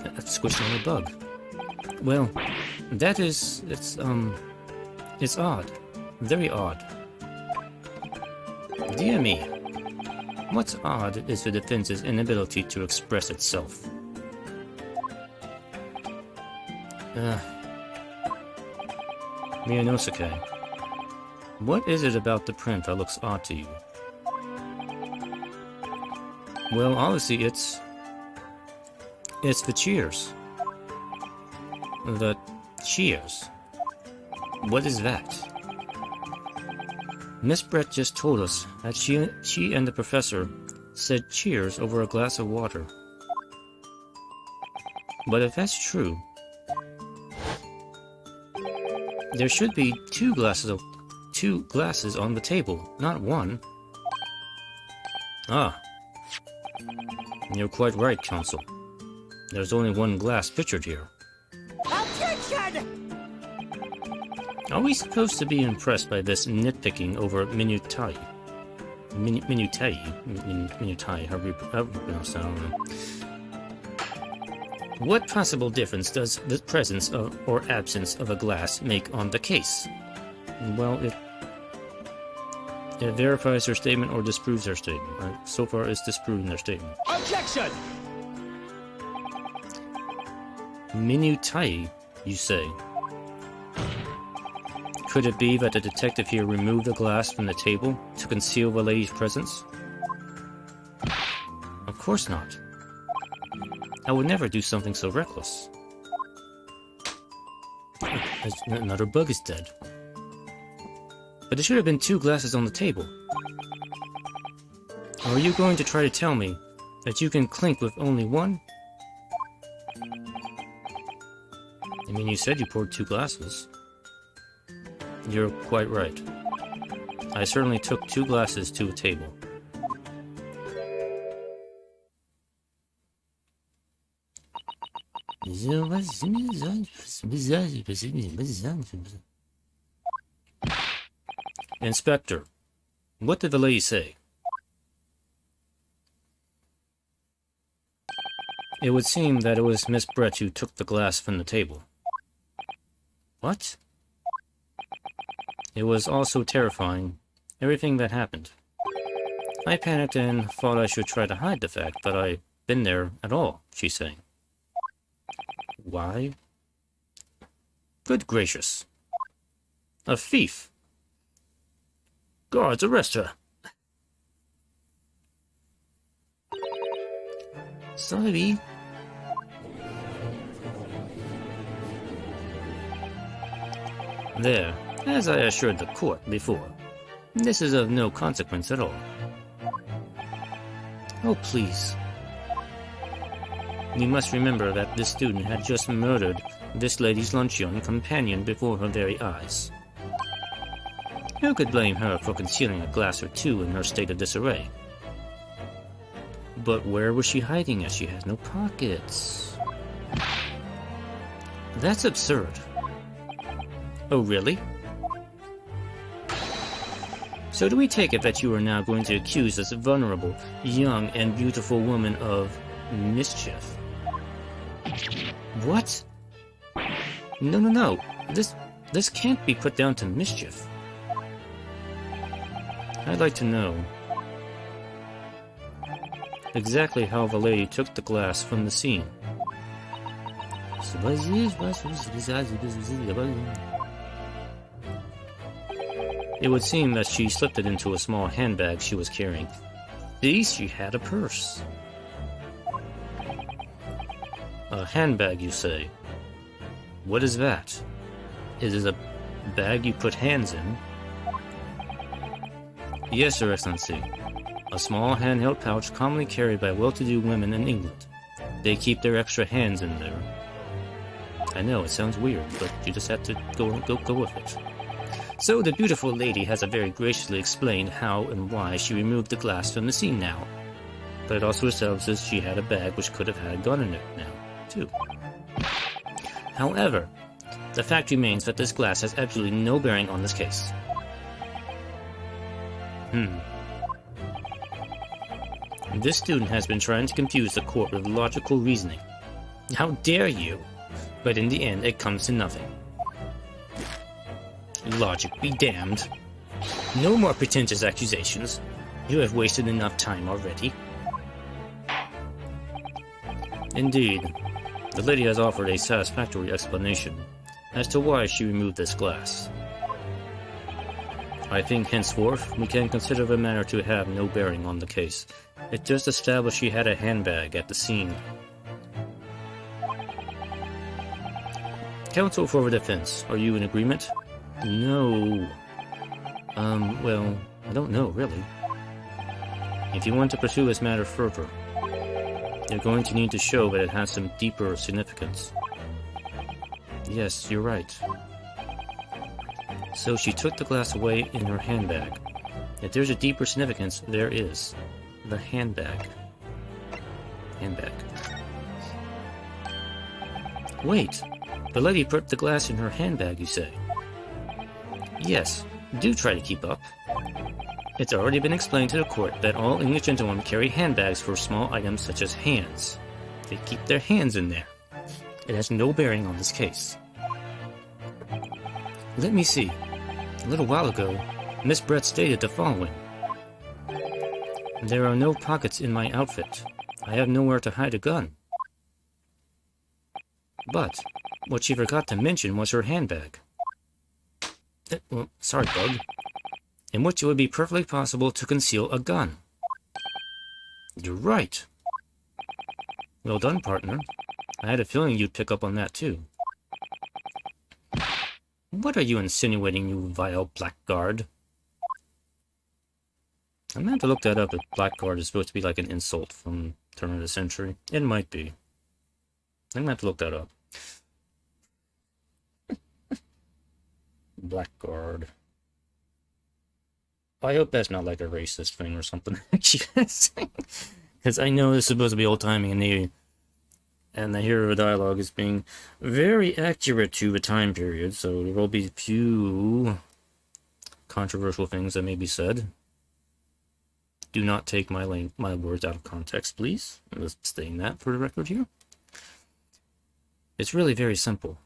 That's squished on a bug. Well, that is... it's odd. Very odd. Dear me. What's odd is the defense's inability to express itself. Ryunosuke, what is it about the print that looks odd to you? Well, obviously it's the cheers. The cheers. What is that? Miss Brett just told us that she and the professor said cheers over a glass of water. But if that's true, there should be 2 glasses on the table, not 1. Ah. You're quite right, Counsel. There's only 1 glass pictured here. Objection! Are we supposed to be impressed by this nitpicking over minutiae? Minutiae, however you pronounce that, I don't know. What possible difference does the presence of or absence of a glass make on the case? Well, it verifies their statement or disproves their statement. So far, it's disproving their statement. Objection! Minutiae, you say? Could it be that the detective here removed the glass from the table to conceal the lady's presence? Of course not. I would never do something so reckless. Another bug is dead. But there should have been 2 glasses on the table. Are you going to try to tell me that you can clink with only 1? I mean, you said you poured 2 glasses. You're quite right. I certainly took 2 glasses to a table. Inspector, what did the lady say? It would seem that it was Miss Brett who took the glass from the table. What? It was all so terrifying, everything that happened. I panicked and thought I should try to hide the fact that I'd been there at all, she's saying. Why? Good gracious. A thief. Guards, arrest her. Sorry. There, as I assured the court before, this is of no consequence at all. Oh, please. You must remember that this student had just murdered this lady's luncheon companion before her very eyes. Who could blame her for concealing a glass or two in her state of disarray? But where was she hiding it? She has no pockets. That's absurd. Oh, really? So do we take it that you are now going to accuse this vulnerable, young, and beautiful woman of mischief? What? No. This can't be put down to mischief. I'd like to know exactly how the lady took the glass from the scene. It would seem that she slipped it into a small handbag she was carrying. See, she had a purse. A handbag, you say? What is that? Is it a bag you put hands in? Yes, Your Excellency. A small handheld pouch commonly carried by well-to-do women in England. They keep their extra hands in there. I know, it sounds weird, but you just have to go with it. So the beautiful lady has very graciously explained how and why she removed the glass from the scene now. But it also establishes she had a bag which could have had a gun in it now, too. However, the fact remains that this glass has absolutely no bearing on this case. This student has been trying to confuse the court with logical reasoning. How dare you? But in the end, it comes to nothing. Logic be damned. No more pretentious accusations. You have wasted enough time already. Indeed, the lady has offered a satisfactory explanation as to why she removed this glass. I think henceforth we can consider the matter to have no bearing on the case. It just established she had a handbag at the scene. Counsel for the defense, are you in agreement? No. Well, I don't know, really. If you want to pursue this matter further, you're going to need to show that it has some deeper significance. Yes, you're right. So she took the glass away in her handbag. If there's a deeper significance, there is. The handbag. Handbag. Wait! The lady put the glass in her handbag, you say? Yes, do try to keep up. It's already been explained to the court that all English gentlemen carry handbags for small items such as hands. They keep their hands in there. It has no bearing on this case. Let me see. A little while ago, Miss Brett stated the following. There are no pockets in my outfit. I have nowhere to hide a gun. But what she forgot to mention was her handbag. Well, sorry, Bug. In which it would be perfectly possible to conceal a gun. You're right. Well done, partner. I had a feeling you'd pick up on that, too. What are you insinuating, you vile blackguard? I'm going to have to look that up if blackguard is supposed to be like an insult from turn of the century. It might be. I'm going to have to look that up. Blackguard. I hope that's not like a racist thing or something. Because I know this is supposed to be old-timey and the hero dialogue is being very accurate to the time period, so there will be a few controversial things that may be said. Do not take my words out of context, please. I'm just saying that for the record here. It's really very simple.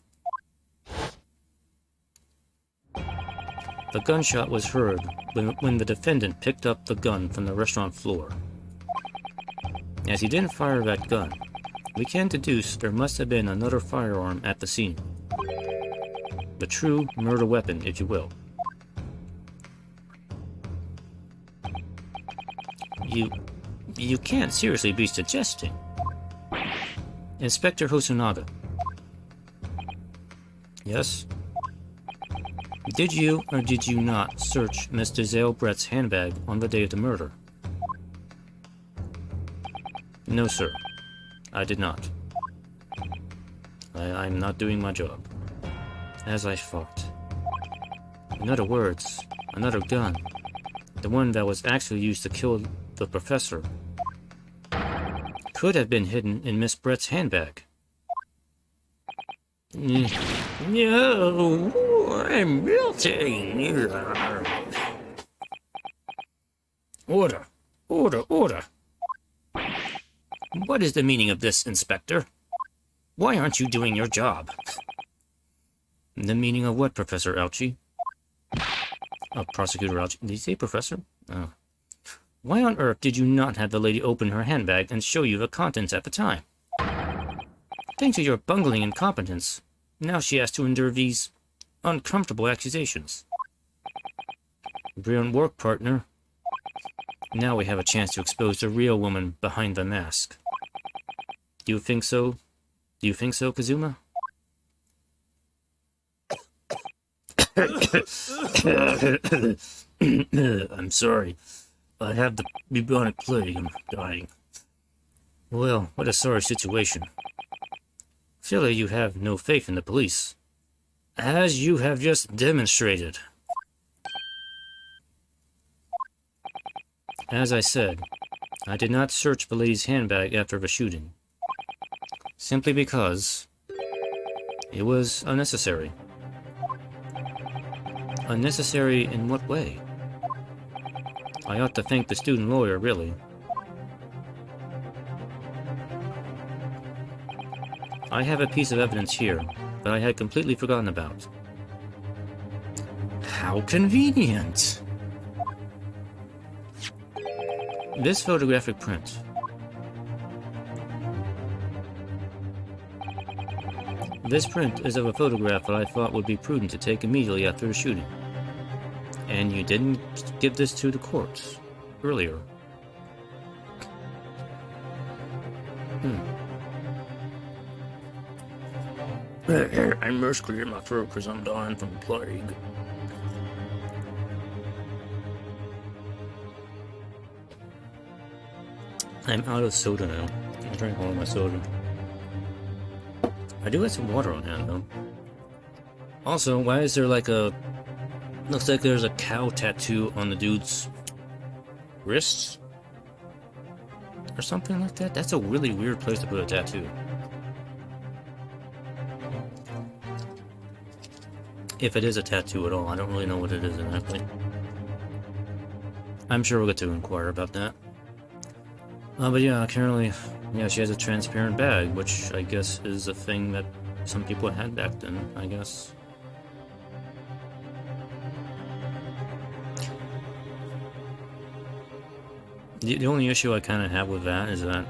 The gunshot was heard when the defendant picked up the gun from the restaurant floor. As he didn't fire that gun, we can deduce there must have been another firearm at the scene. The true murder weapon, if you will. You can't seriously be suggesting. Inspector Hosonaga. Yes? Did you or did you not search Mr. Zalebrett's handbag on the day of the murder? No, sir. I did not. I'm not doing my job. As I thought. In other words, another gun. The one that was actually used to kill the professor. Could have been hidden in Miss Brett's handbag. No, I'm guilty. Order, order, order. What is the meaning of this, Inspector? Why aren't you doing your job? The meaning of what, Professor Alchi? Prosecutor Alchi. Did he say Professor? Oh. Why on earth did you not have the lady open her handbag and show you the contents at the time? Thanks to your bungling incompetence, now she has to endure these uncomfortable accusations. Brilliant work, partner. Now we have a chance to expose the real woman behind the mask. Do you think so? Do you think so, Kazuma? I'm sorry. I have the bubonic plague. I'm dying. Well, what a sorry situation. Surely you have no faith in the police, as you have just demonstrated. As I said, I did not search the lady's handbag after the shooting, simply because it was unnecessary. Unnecessary in what way? I ought to thank the student lawyer, really. I have a piece of evidence here that I had completely forgotten about. How convenient! This photographic print. This print is of a photograph that I thought would be prudent to take immediately after the shooting. And you didn't give this to the courts earlier. I must clear my throat because I'm dying from the plague. I'm out of soda now. I drank all of my soda. I do have some water on hand though. Also, why is there like a... Looks like there's a cow tattoo on the dude's wrists? Or something like that? That's a really weird place to put a tattoo. If it is a tattoo at all, I don't really know what it is exactly. I'm sure we'll get to inquire about that. But yeah, apparently, yeah, she has a transparent bag, which I guess is a thing that some people had back then, I guess. The only issue I kind of have with that is that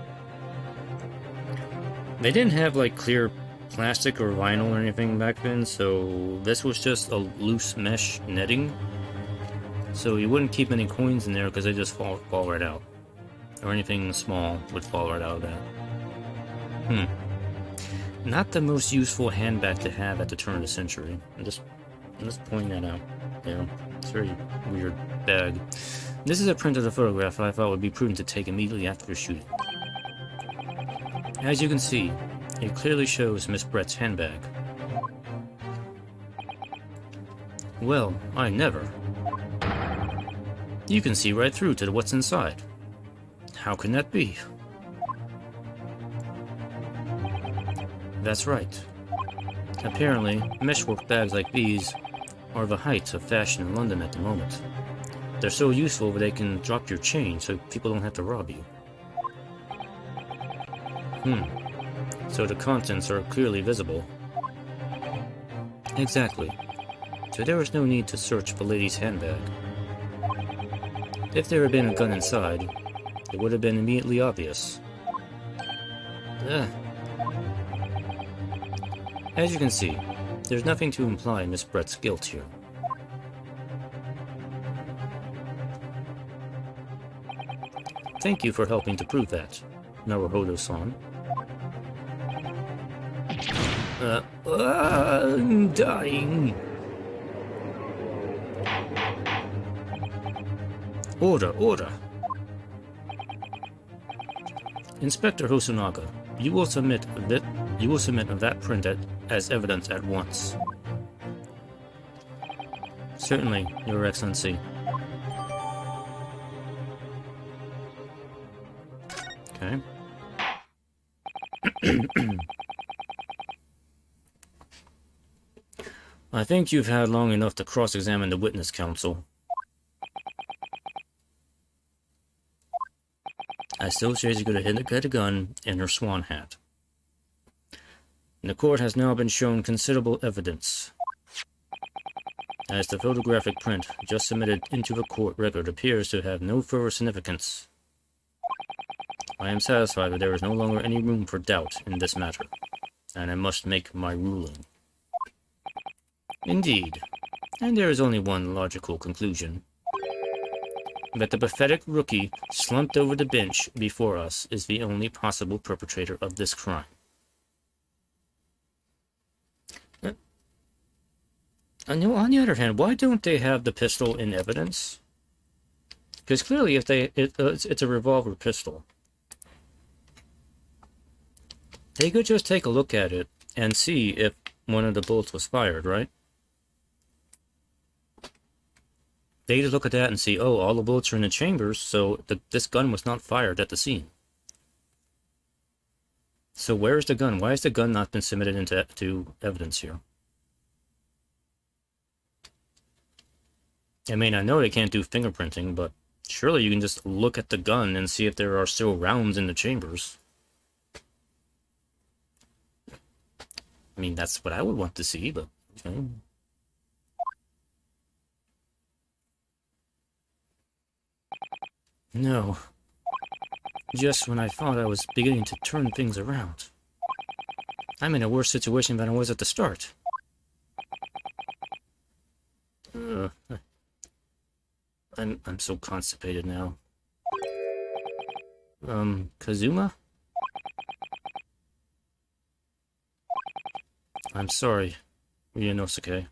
they didn't have like clear plastic or vinyl or anything back then, so this was just a loose mesh netting. So you wouldn't keep any coins in there because they just fall right out. Or anything small would fall right out of that. Not the most useful handbag to have at the turn of the century. I'm just pointing that out. Yeah, it's a very weird bag. This is a print of the photograph that I thought would be prudent to take immediately after the shooting. As you can see, it clearly shows Miss Brett's handbag. Well, I never. You can see right through to what's inside. How can that be? That's right. Apparently, meshwork bags like these are the height of fashion in London at the moment. They're so useful that they can drop your chain so people don't have to rob you. So the contents are clearly visible. Exactly. So there was no need to search the lady's handbag. If there had been a gun inside, it would have been immediately obvious. As you can see, there's nothing to imply Miss Brett's guilt here. Thank you for helping to prove that, Naruhodo-san. I'm dying. Order, order. Inspector Hosonaga, you will submit that print as evidence at once. Certainly, Your Excellency. Okay. I think you've had long enough to cross-examine the witness counsel. I still say she's going to get a gun in her swan hat. The court has now been shown considerable evidence, as the photographic print just submitted into the court record appears to have no further significance. I am satisfied that there is no longer any room for doubt in this matter, and I must make my ruling. Indeed, and there is only one logical conclusion. That the pathetic rookie slumped over the bench before us is the only possible perpetrator of this crime. On the other hand, why don't they have the pistol in evidence? Because clearly, if it's a revolver pistol, they could just take a look at it and see if one of the bullets was fired, right? They just look at that and see, oh, all the bullets are in the chambers, so this gun was not fired at the scene. So where's the gun? Why has the gun not been submitted into evidence here? I mean, I know they can't do fingerprinting, but surely you can just look at the gun and see if there are still rounds in the chambers. I mean, that's what I would want to see, but okay. No. Just when I thought I was beginning to turn things around. I'm in a worse situation than I was at the start. I'm so constipated now. Kazuma? I'm sorry, Ryunosuke.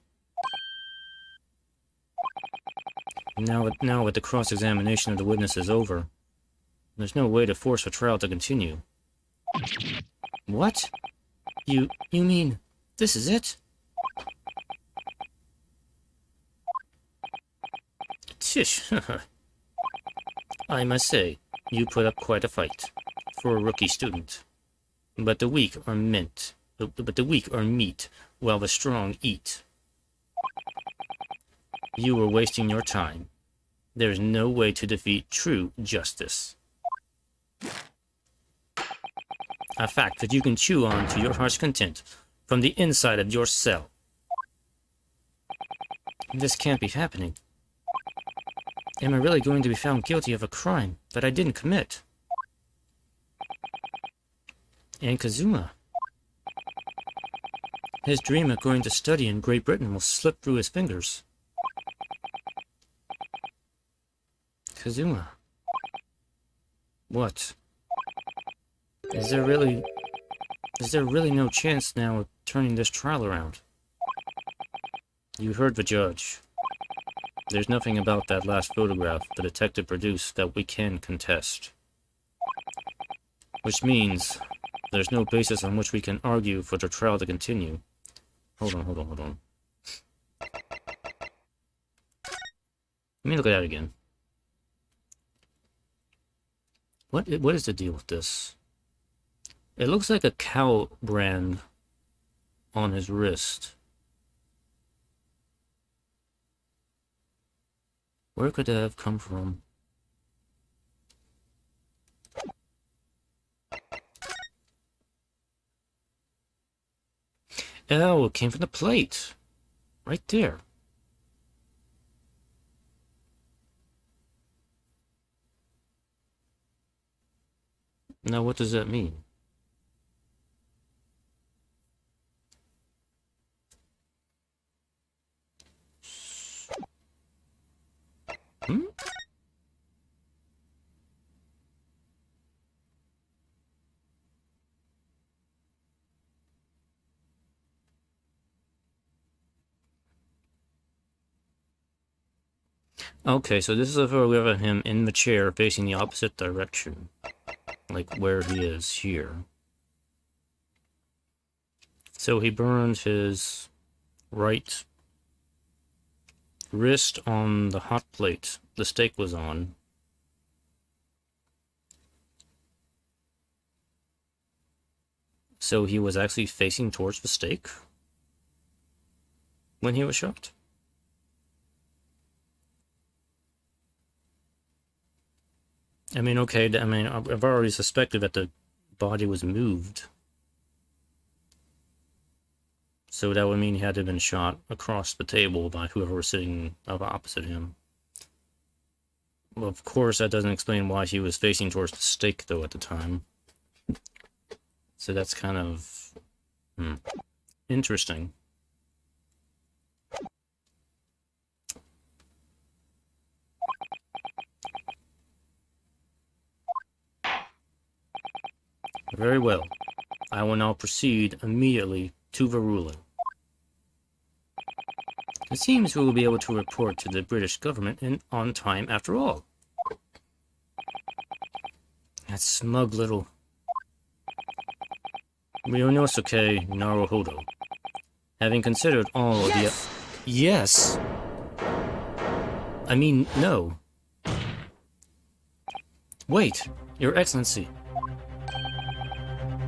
Now with the cross-examination of the witnesses over, there's no way to force the trial to continue. What? You mean this is it? Tish, I must say, you put up quite a fight for a rookie student. But the weak are meat, while the strong eat. You were wasting your time. There is no way to defeat true justice. A fact that you can chew on to your heart's content from the inside of your cell. This can't be happening. Am I really going to be found guilty of a crime that I didn't commit? And Kazuma. His dream of going to study in Great Britain will slip through his fingers. Kazuma. What? Is there really no chance now of turning this trial around? You heard the judge. There's nothing about that last photograph the detective produced that we can contest. Which means there's no basis on which we can argue for the trial to continue. Hold on. Let me look at that again. What is the deal with this? It looks like a cow brand on his wrist. Where could that have come from? Oh, it came from the plate. Right there. Now, what does that mean? Hmm? Okay, so this is a photograph of him in the chair facing the opposite direction. Like where he is here. So he burned his right wrist on the hot plate the steak was on. So he was actually facing towards the steak when he was shot? I mean, okay, I mean, I've already suspected that the body was moved. So that would mean he had to have been shot across the table by whoever was sitting opposite him. Well, of course, that doesn't explain why he was facing towards the steak, though, at the time. So that's kind of interesting. Very well. I will now proceed immediately to the ruling. It seems we will be able to report to the British government on time after all. That smug little Ryunosuke Naruhodo. Having considered all of the... Yes! I mean, no. Wait, Your Excellency.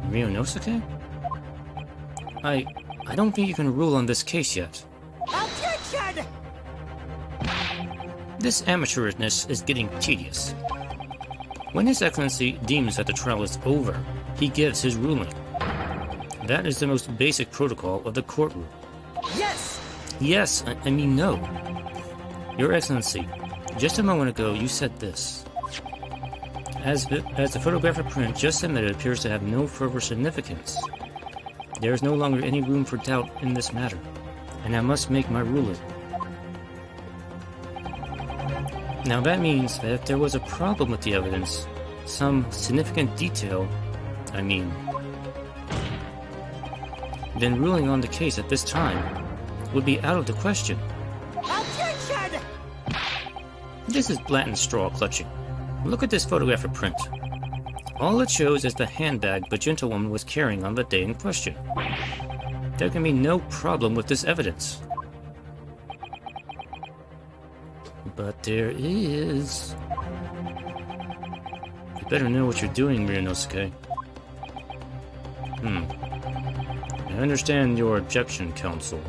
Ryunosuke? I don't think you can rule on this case yet. Objection! This amateurishness is getting tedious. When His Excellency deems that the trial is over, he gives his ruling. That is the most basic protocol of the courtroom. Yes! Yes, I mean no. Your Excellency, just a moment ago you said this. As the photographic print just submitted appears to have no further significance, there is no longer any room for doubt in this matter, and I must make my ruling. Now that means that if there was a problem with the evidence, some significant detail, then ruling on the case at this time would be out of the question. Objection! This is blatant straw clutching. Look at this photographic print. All it shows is the handbag the gentlewoman was carrying on the day in question. There can be no problem with this evidence. But there is... You better know what you're doing, Ryunosuke. I understand your objection, counsel.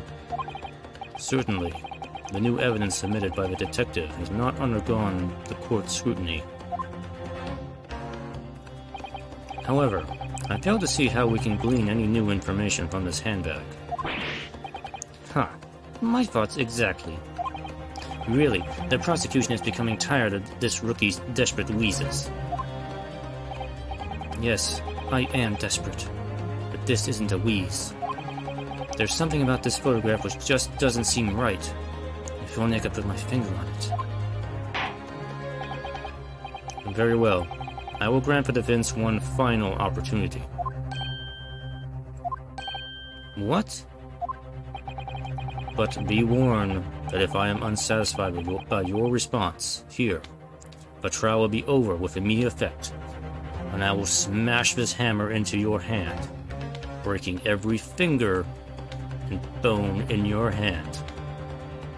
Certainly, the new evidence submitted by the detective has not undergone the court's scrutiny. However, I fail to see how we can glean any new information from this handbag. My thoughts exactly. Really, the prosecution is becoming tired of this rookie's desperate wheezes. Yes, I am desperate, but this isn't a wheeze. There's something about this photograph which just doesn't seem right. If only I could put my finger on it. Very well. I will grant the defense one final opportunity. What? But be warned that if I am unsatisfied by your response here, the trial will be over with immediate effect, and I will smash this hammer into your hand, breaking every finger and bone in your hand.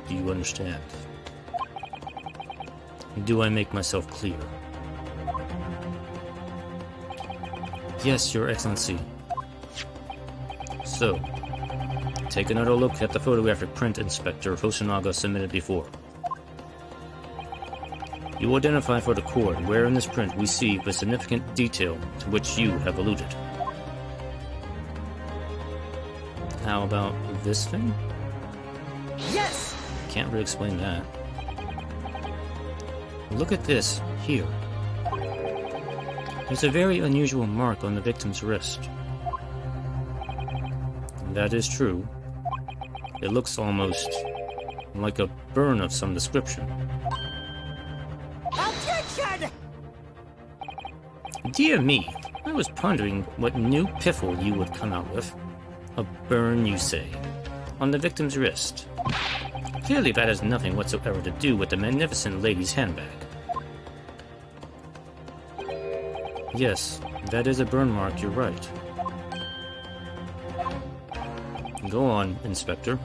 Do you understand? Do I make myself clear? Yes, Your Excellency. So, take another look at the photographic print Inspector Hosonaga submitted before. You identify for the court where in this print we see the significant detail to which you have alluded. How about this thing? Yes! Can't really explain that. Look at this, here. There's a very unusual mark on the victim's wrist. That is true. It looks almost like a burn of some description. Objection! Dear me, I was pondering what new piffle you would come out with. A burn, you say, on the victim's wrist. Clearly that has nothing whatsoever to do with the magnificent lady's handbag. Yes, that is a burn mark, you're right. Go on, Inspector.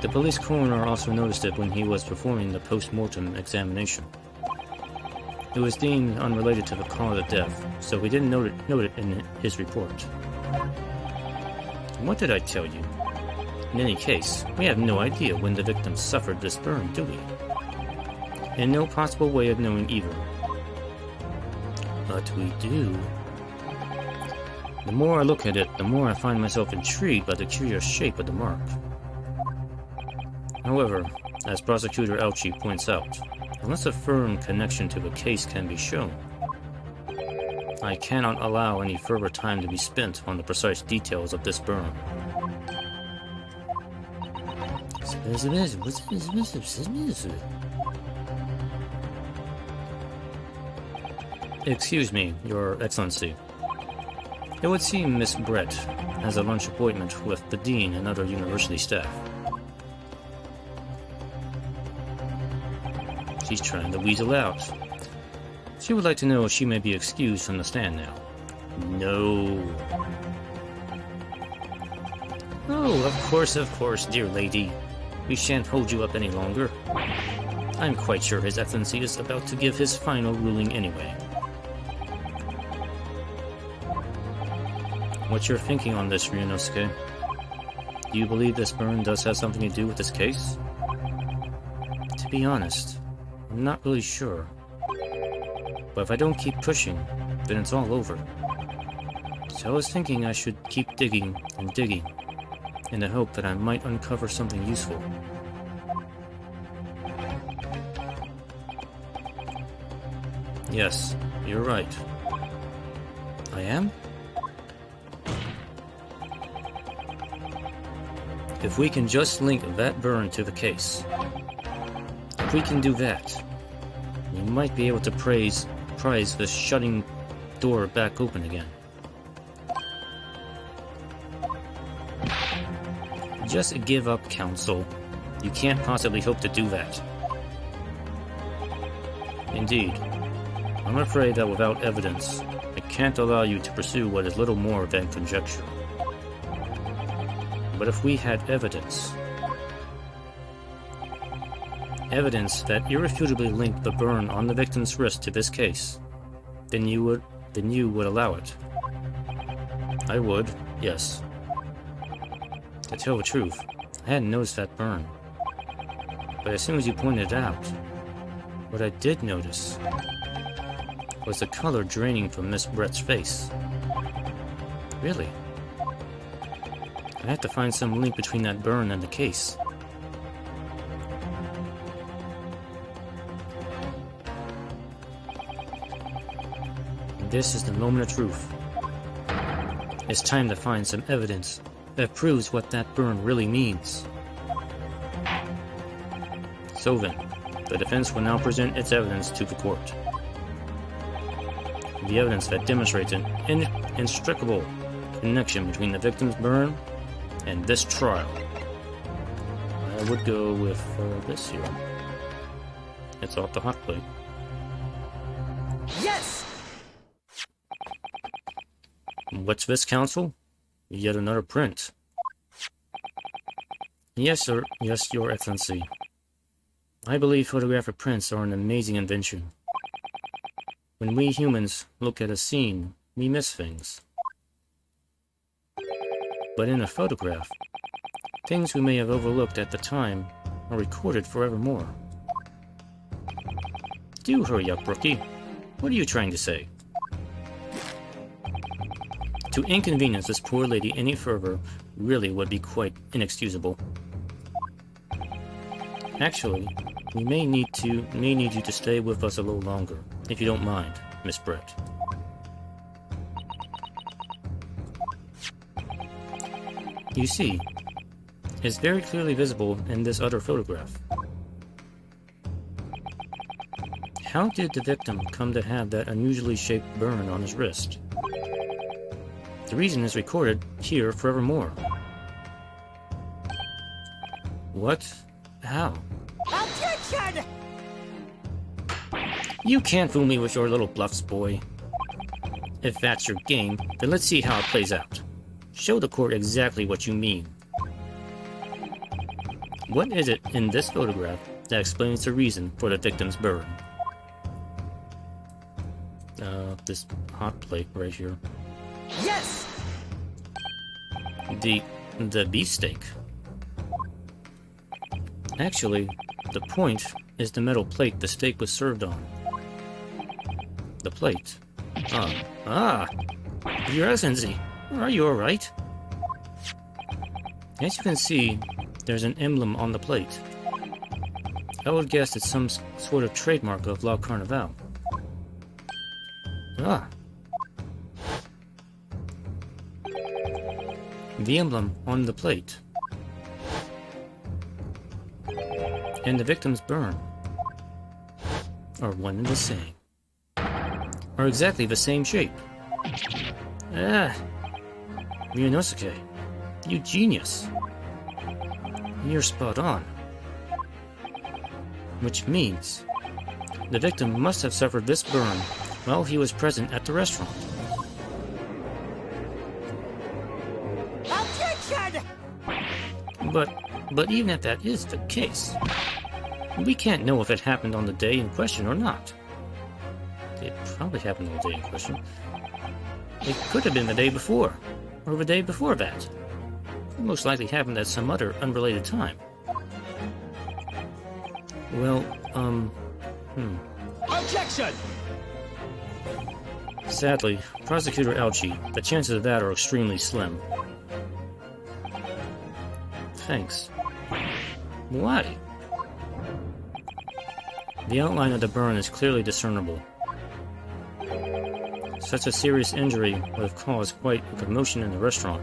The police coroner also noticed it when he was performing the post-mortem examination. It was deemed unrelated to the cause of death, so he didn't note it in his report. What did I tell you? In any case, we have no idea when the victim suffered this burn, do we? And no possible way of knowing either. But we do. The more I look at it, the more I find myself intrigued by the curious shape of the mark. However, as Prosecutor Elchi points out, unless a firm connection to the case can be shown, I cannot allow any further time to be spent on the precise details of this burn. Excuse me, Your Excellency. It would seem Miss Brett has a lunch appointment with the Dean and other university staff. She's trying to weasel out. She would like to know if she may be excused from the stand now. No. Oh, of course, dear lady. We shan't hold you up any longer. I'm quite sure His Excellency is about to give his final ruling anyway. What's your thinking on this, Ryunosuke? Do you believe this burn does have something to do with this case? To be honest, I'm not really sure. But if I don't keep pushing, then it's all over. So I was thinking I should keep digging and digging, in the hope that I might uncover something useful. Yes, you're right. I am? If we can just link that burn to the case, if we can do that, we might be able to prise the shutting door back open again. Just give up, Counsel. You can't possibly hope to do that. Indeed. I'm afraid that without evidence, I can't allow you to pursue what is little more than conjecture. But if we had evidence that irrefutably linked the burn on the victim's wrist to this case, then you would allow it. I would, yes. To tell the truth, I hadn't noticed that burn. But as soon as you pointed it out, what I did notice was the color draining from Miss Brett's face. Really? I have to find some link between that burn and the case. This is the moment of truth. It's time to find some evidence that proves what that burn really means. So then, the defense will now present its evidence to the court. The evidence that demonstrates an inextricable connection between the victim's burn and this trial. I would go with this here. It's off the hot plate. Yes! What's this, Counsel? Yet another print. Yes, sir. Yes, Your Excellency. I believe photographic prints are an amazing invention. When we humans look at a scene, we miss things. But in a photograph, things we may have overlooked at the time are recorded forevermore. Do hurry up, Rookie. What are you trying to say? To inconvenience this poor lady any further really would be quite inexcusable. Actually, we may need you to stay with us a little longer, if you don't mind, Miss Brett. You see, it's very clearly visible in this other photograph. How did the victim come to have that unusually shaped burn on his wrist? The reason is recorded here forevermore. What? How? Objection! You can't fool me with your little bluffs, boy. If that's your game, then let's see how it plays out. Show the court exactly what you mean. What is it in this photograph that explains the reason for the victim's burn? This hot plate right here. Yes! The beefsteak. Actually, the point is the metal plate the steak was served on. The plate. Your Excellency, are you alright? As you can see, there's an emblem on the plate. I would guess it's some sort of trademark of La Carnival. The emblem on the plate. And the victim's burn are one and the same. Are exactly the same shape. Ryunosuke, you genius. You're spot on. Which means the victim must have suffered this burn while he was present at the restaurant. Objection! But even if that is the case, we can't know if it happened on the day in question or not. It probably happened on the day in question. It could have been the day before, or the day before that. It most likely happened at some other unrelated time. Well, Objection! Sadly, Prosecutor Alchi, the chances of that are extremely slim. Thanks. Why? The outline of the burn is clearly discernible. Such a serious injury would have caused quite a commotion in the restaurant.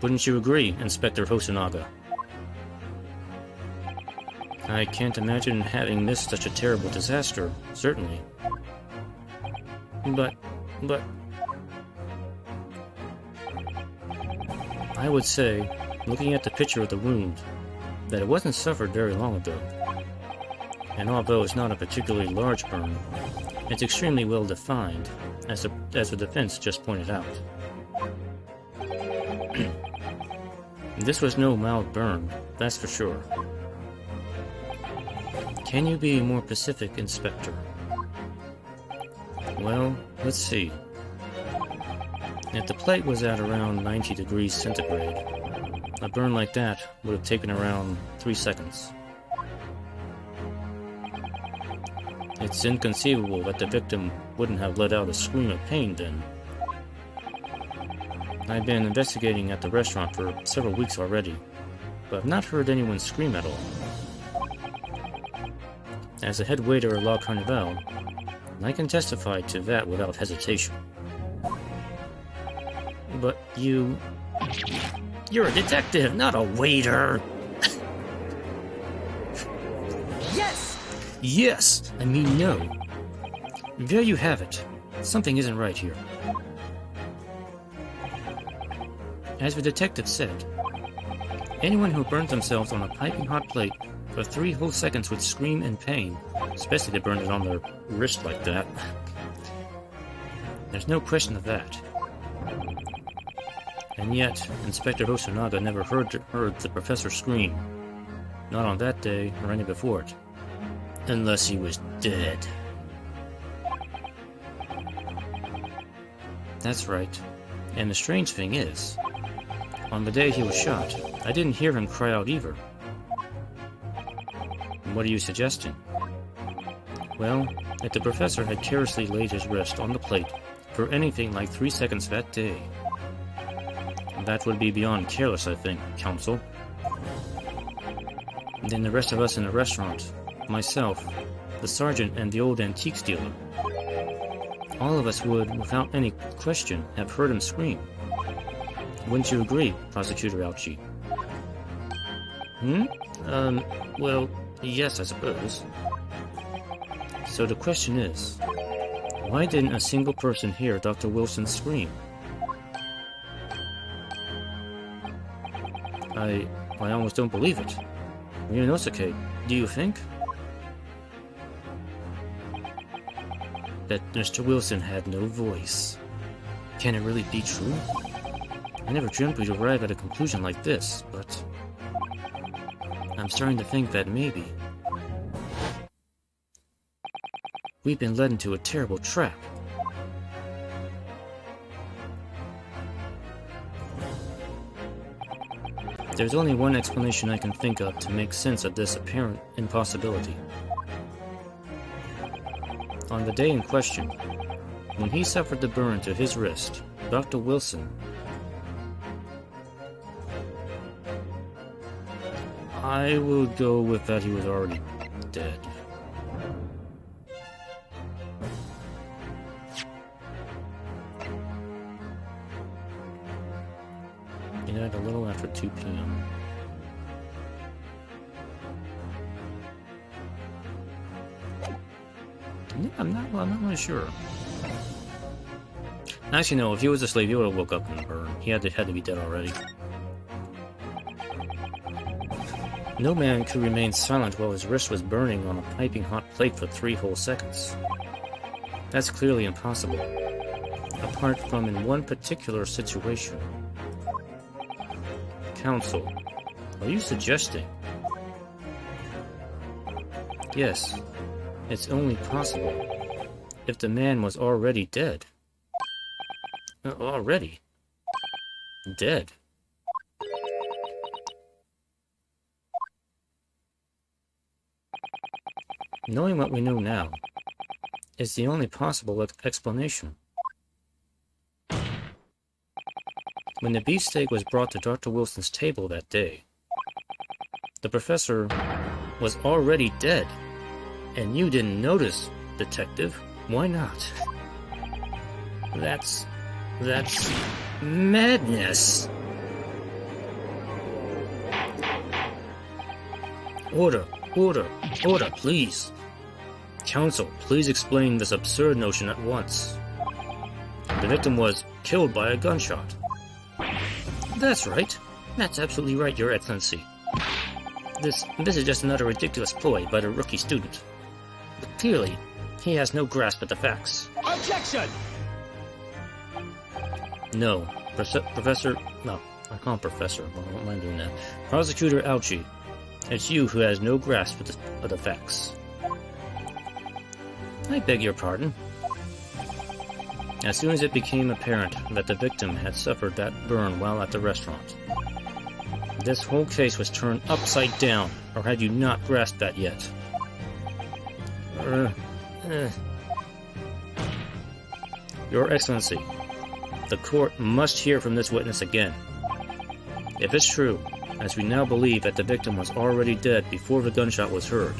Wouldn't you agree, Inspector Hosonaga? I can't imagine having missed such a terrible disaster, certainly. But... I would say, looking at the picture of the wound, that it wasn't suffered very long ago. And although it's not a particularly large burn, it's extremely well defined, as the defense just pointed out. This was no mild burn, that's for sure. Can you be more specific, Inspector? Well, let's see. If the plate was at around 90 degrees centigrade, a burn like that would have taken around 3 seconds. It's inconceivable that the victim wouldn't have let out a scream of pain then. I've been investigating at the restaurant for several weeks already, but I've not heard anyone scream at all. As a head waiter at La Carnival, I can testify to that without hesitation. But you're a detective, not a waiter! Yes! Yes! I mean no. There you have it. Something isn't right here. As the detective said, anyone who burns themselves on a piping hot plate for 3 whole seconds would scream in pain, especially if they burned it on their wrist like that. There's no question of that. And yet, Inspector Hosonaga never heard the professor scream. Not on that day, or any before it. Unless he was dead. That's right. And the strange thing is, on the day he was shot, I didn't hear him cry out either. What are you suggesting? Well, if the professor had carelessly laid his wrist on the plate for anything like 3 seconds that day, that would be beyond careless, I think, Counsel. Then the rest of us in the restaurant, myself, the sergeant, and the old antiques dealer, all of us would, without any question, have heard him scream. Wouldn't you agree, Prosecutor Alchi? Well, yes, I suppose. So the question is, why didn't a single person hear Dr. Wilson scream? I almost don't believe it. Ryunosuke, do you think that Mr. Wilson had no voice? Can it really be true? I never dreamt we'd arrive at a conclusion like this, but I'm starting to think that maybe we've been led into a terrible trap. There's only one explanation I can think of to make sense of this apparent impossibility. On the day in question, when he suffered the burn to his wrist, Dr. Wilson, I will go with that he was already dead. He died a little after 2 p.m. I'm not really sure. Actually, no, if he was a slave, he would have woke up in the burn. He had to be dead already. No man could remain silent while his wrist was burning on a piping hot plate for 3 whole seconds. That's clearly impossible, apart from in one particular situation. Counsel, are you suggesting? Yes, it's only possible if the man was already dead. Already? Dead? Knowing what we know now is the only possible explanation. When the beefsteak was brought to Dr. Wilson's table that day, the professor was already dead, and you didn't notice, Detective. Why not? That's madness. Order, please. Counsel, please explain this absurd notion at once. The victim was killed by a gunshot. That's right. That's absolutely right, Your Excellency. This is just another ridiculous ploy by the rookie student. But clearly, he has no grasp of the facts. Objection! No, Professor... No, I call him Professor. I don't mind doing that. Prosecutor Alchi, it's you who has no grasp of the facts. I beg your pardon. As soon as it became apparent that the victim had suffered that burn while at the restaurant, this whole case was turned upside down, or had you not grasped that yet? Your Excellency, the court must hear from this witness again. If it's true, as we now believe that the victim was already dead before the gunshot was heard,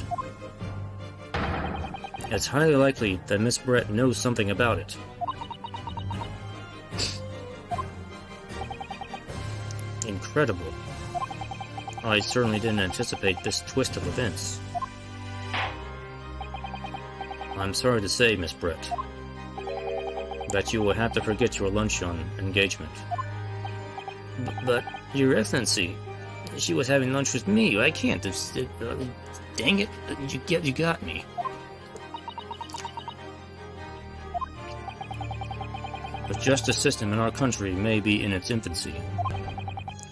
it's highly likely that Miss Brett knows something about it. Incredible. I certainly didn't anticipate this twist of events. I'm sorry to say, Miss Brett, that you will have to forget your luncheon engagement. But, Your Excellency, she was having lunch with me. I can't. Dang it! You got me. The justice system in our country may be in its infancy,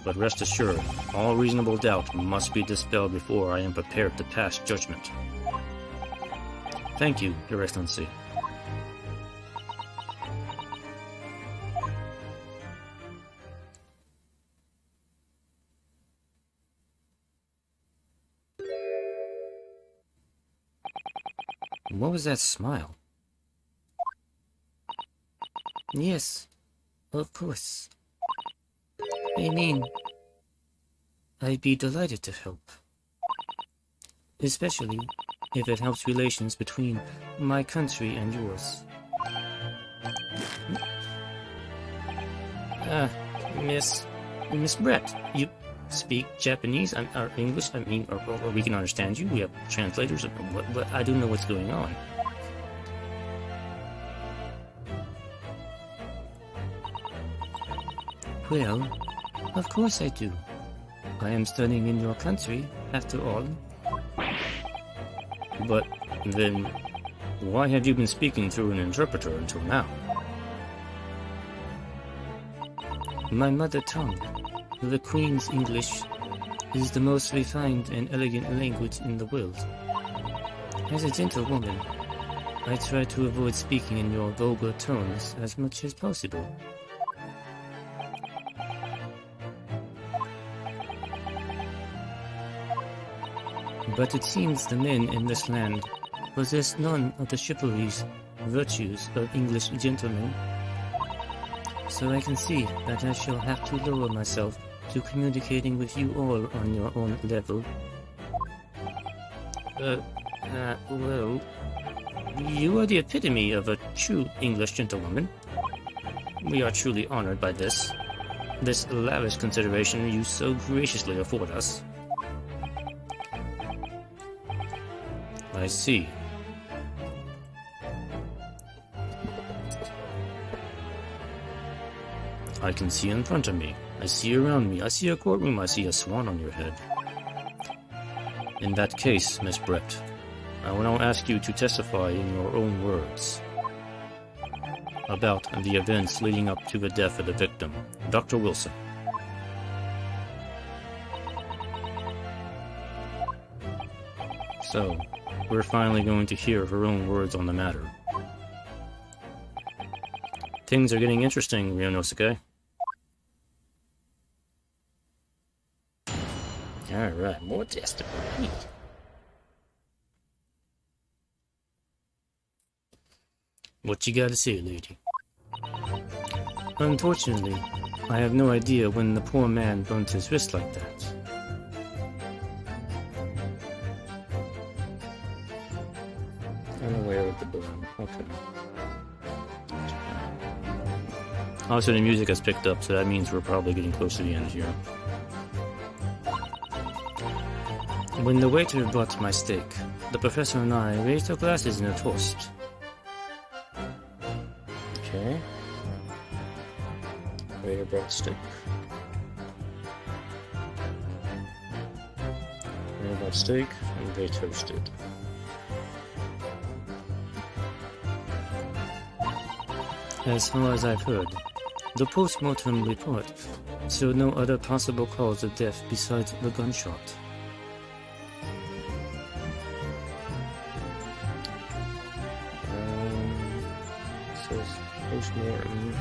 but rest assured, all reasonable doubt must be dispelled before I am prepared to pass judgment. Thank you, Your Excellency. What was that smile? Yes, of course. I mean, I'd be delighted to help. Especially if it helps relations between my country and yours. Miss Brett, you speak Japanese or English? I mean, or we can understand you. We have translators. But I don't know what's going on. Well, of course I do. I am studying in your country, after all. But then, why have you been speaking through an interpreter until now? My mother tongue, the Queen's English, is the most refined and elegant language in the world. As a gentlewoman, I try to avoid speaking in your vulgar tones as much as possible. But it seems the men in this land possess none of the chivalrous virtues of English gentlemen. So I can see that I shall have to lower myself to communicating with you all on your own level. Well, you are the epitome of a true English gentlewoman. We are truly honored by this lavish consideration you so graciously afford us. I see. I can see in front of me. I see around me. I see a courtroom. I see a swan on your head. In that case, Miss Brett, I will now ask you to testify in your own words about the events leading up to the death of the victim, Dr. Wilson. So, we're finally going to hear her own words on the matter. Things are getting interesting, Ryunosuke. Alright, more testimony. What you gotta say, lady? Unfortunately, I have no idea when the poor man burnt his wrist like that. Unaware of the burn. Okay. Also, the music has picked up, so that means we're probably getting close to the end here. When the waiter brought my steak, the professor and I raised our glasses in a toast. Okay. Waiter brought steak. Waiter brought steak, and they toasted. As far as I've heard, the post-mortem report showed no other possible cause of death besides the gunshot. Says post-mortem.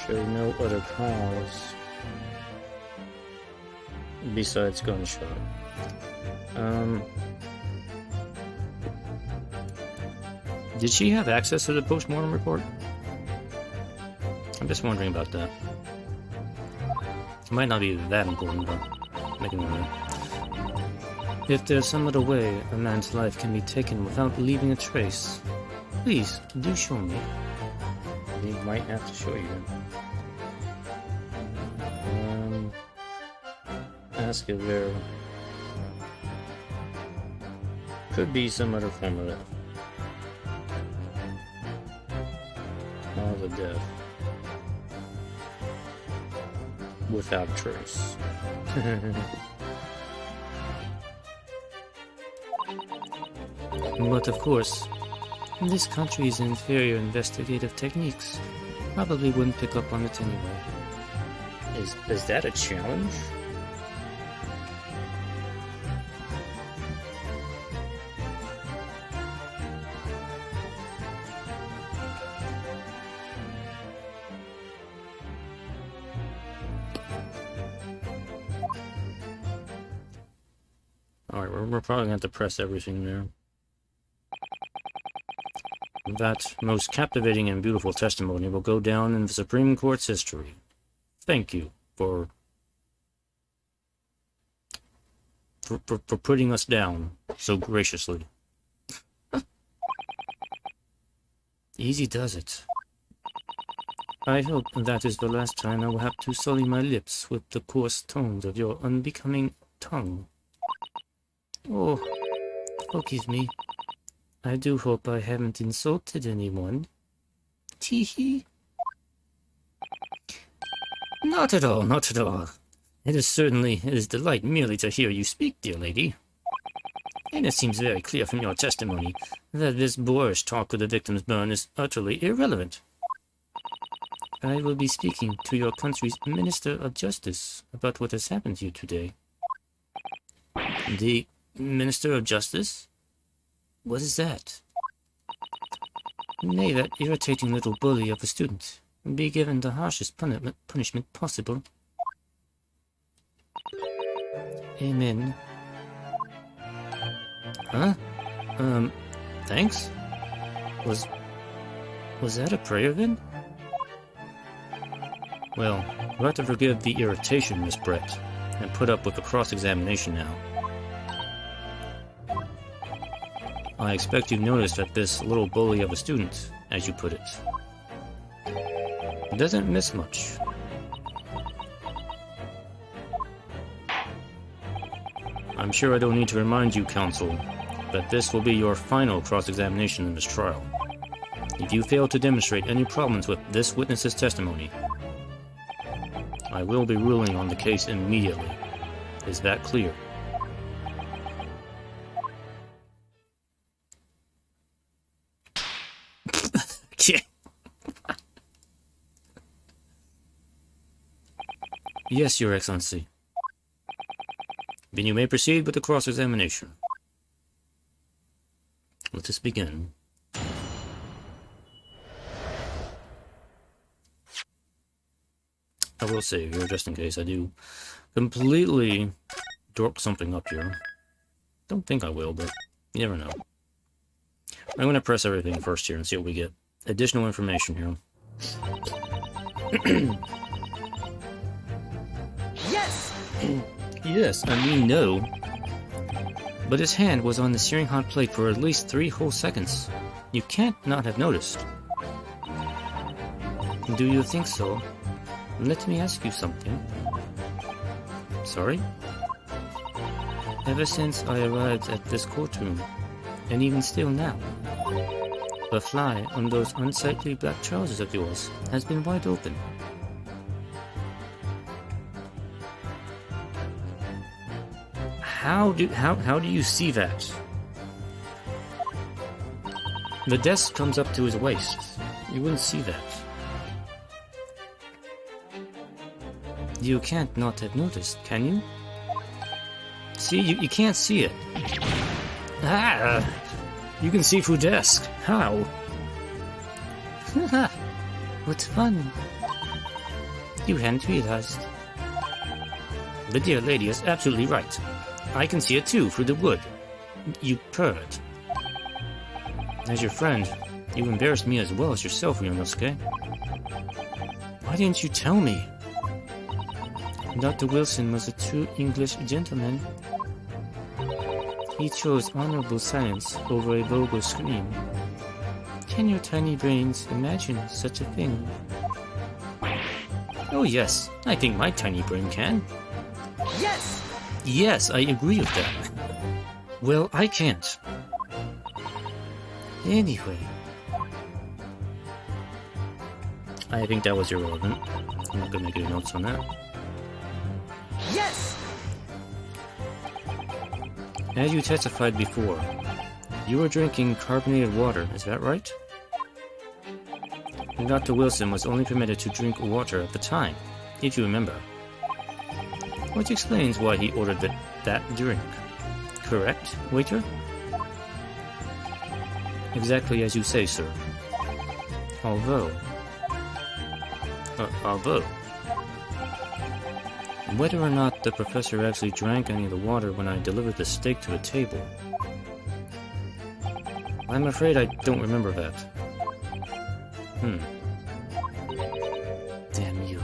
Showed no other cause besides gunshot. Did she have access to the post-mortem report? I'm just wondering about that. It might not be that important, but making a note. If there's some other way a man's life can be taken without leaving a trace, please do show me. We might have to show you. Ask if there could be some other form of that. Of death without a trace. But of course, this country's inferior investigative techniques probably wouldn't pick up on it anyway. Is that a challenge? Alright, we're probably going to have to press everything there. That most captivating and beautiful testimony will go down in the Supreme Court's history. Thank you for putting us down so graciously. Easy does it. I hope that is the last time I will have to sully my lips with the coarse tones of your unbecoming tongue. Oh, forgive me. I do hope I haven't insulted anyone. Tee-hee. Not at all, not at all. It is delight merely to hear you speak, dear lady. And it seems very clear from your testimony that this boorish talk of the victim's burn is utterly irrelevant. I will be speaking to your country's Minister of Justice about what has happened to you today. The Minister of Justice? What is that? May that irritating little bully of a student be given the harshest punishment possible. Amen. Huh? Thanks? Was that a prayer then? Well, we'll have to forgive the irritation, Miss Brett, and put up with the cross-examination now. I expect you've noticed that this little bully of a student, as you put it, doesn't miss much. I'm sure I don't need to remind you, counsel, that this will be your final cross-examination in this trial. If you fail to demonstrate any problems with this witness's testimony, I will be ruling on the case immediately. Is that clear? Yes, Your Excellency. Then you may proceed with the cross-examination. Let us begin. I will say here, just in case I do completely dork something up here. Don't think I will, but you never know. I'm going to press everything first here and see what we get. Additional information here. Yes! Yes, I mean no. But his hand was on the searing hot plate for at least 3 whole seconds. You can't not have noticed. Do you think so? Let me ask you something. Sorry? Ever since I arrived at this courtroom, and even still now, the fly on those unsightly black trousers of yours has been wide open. How do you see that? The desk comes up to his waist. You wouldn't see that. You can't not have noticed, can you? See, you can't see it. Ah! You can see through desk. How? Haha! What fun! You hadn't realized. The dear lady is absolutely right. I can see it too, through the wood. You pervert. As your friend, you embarrassed me as well as yourself, Ryunosuke. Why didn't you tell me? Dr. Wilson was a true English gentleman. He chose honorable silence over a vulgar scream. Can your tiny brains imagine such a thing? Oh yes, I think my tiny brain can. Yes! Yes, I agree with that. Well, I can't. Anyway. I think that was irrelevant. I'm not gonna make any notes on that. Yes! As you testified before, you were drinking carbonated water, is that right? And Dr. Wilson was only permitted to drink water at the time, if you remember. Which explains why he ordered that drink. Correct, waiter? Exactly as you say, sir. Although... whether or not the professor actually drank any of the water when I delivered the steak to the table. I'm afraid I don't remember that. Damn you.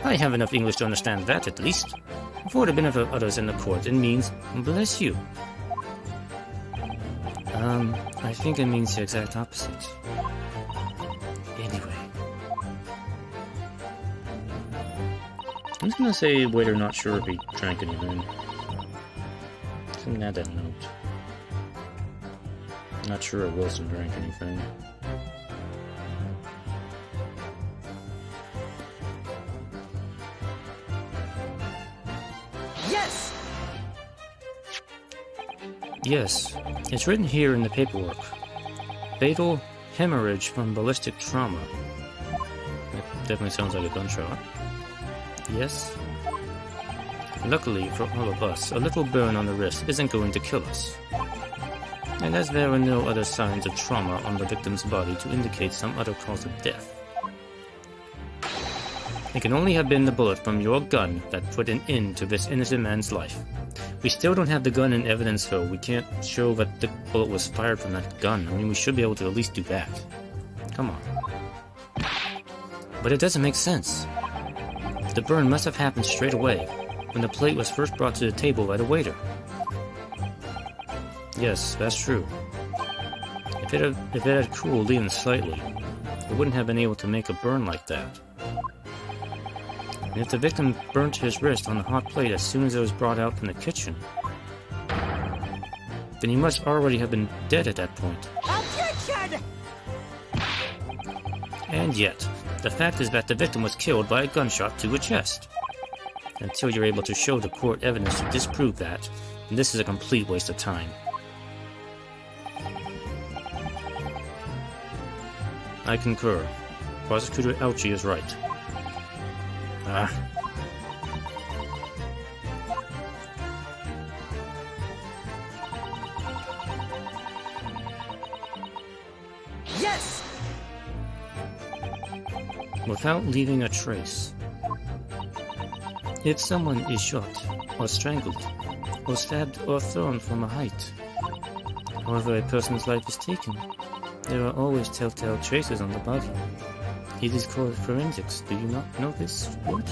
I have enough English to understand that, at least. For the benefit of others in the court, it means, bless you. I think it means the exact opposite. Anyway. I'm just gonna say waiter not sure if he drank anything. Just add that note. Not sure if Wilson drank anything. Yes! Yes, it's written here in the paperwork. Fatal hemorrhage from ballistic trauma. That definitely sounds like a gunshot. Yes? Luckily for all of us, a little burn on the wrist isn't going to kill us. And as there are no other signs of trauma on the victim's body to indicate some other cause of death. It can only have been the bullet from your gun that put an end to this innocent man's life. We still don't have the gun in evidence though. We can't show that the bullet was fired from that gun. I mean, we should be able to at least do that. Come on. But it doesn't make sense. The burn must have happened straight away, when the plate was first brought to the table by the waiter. Yes, that's true. If it had cooled even slightly, it wouldn't have been able to make a burn like that. And if the victim burnt his wrist on the hot plate as soon as it was brought out from the kitchen, then he must already have been dead at that point. Objection! And yet, the fact is that the victim was killed by a gunshot to the chest. Until you're able to show the court evidence to disprove that, this is a complete waste of time. I concur. Prosecutor Elchi is right. Yes! Without leaving a trace. If someone is shot, or strangled, or stabbed or thrown from a height, however a person's life is taken, there are always telltale traces on the body. It is called forensics. Do you not know this word?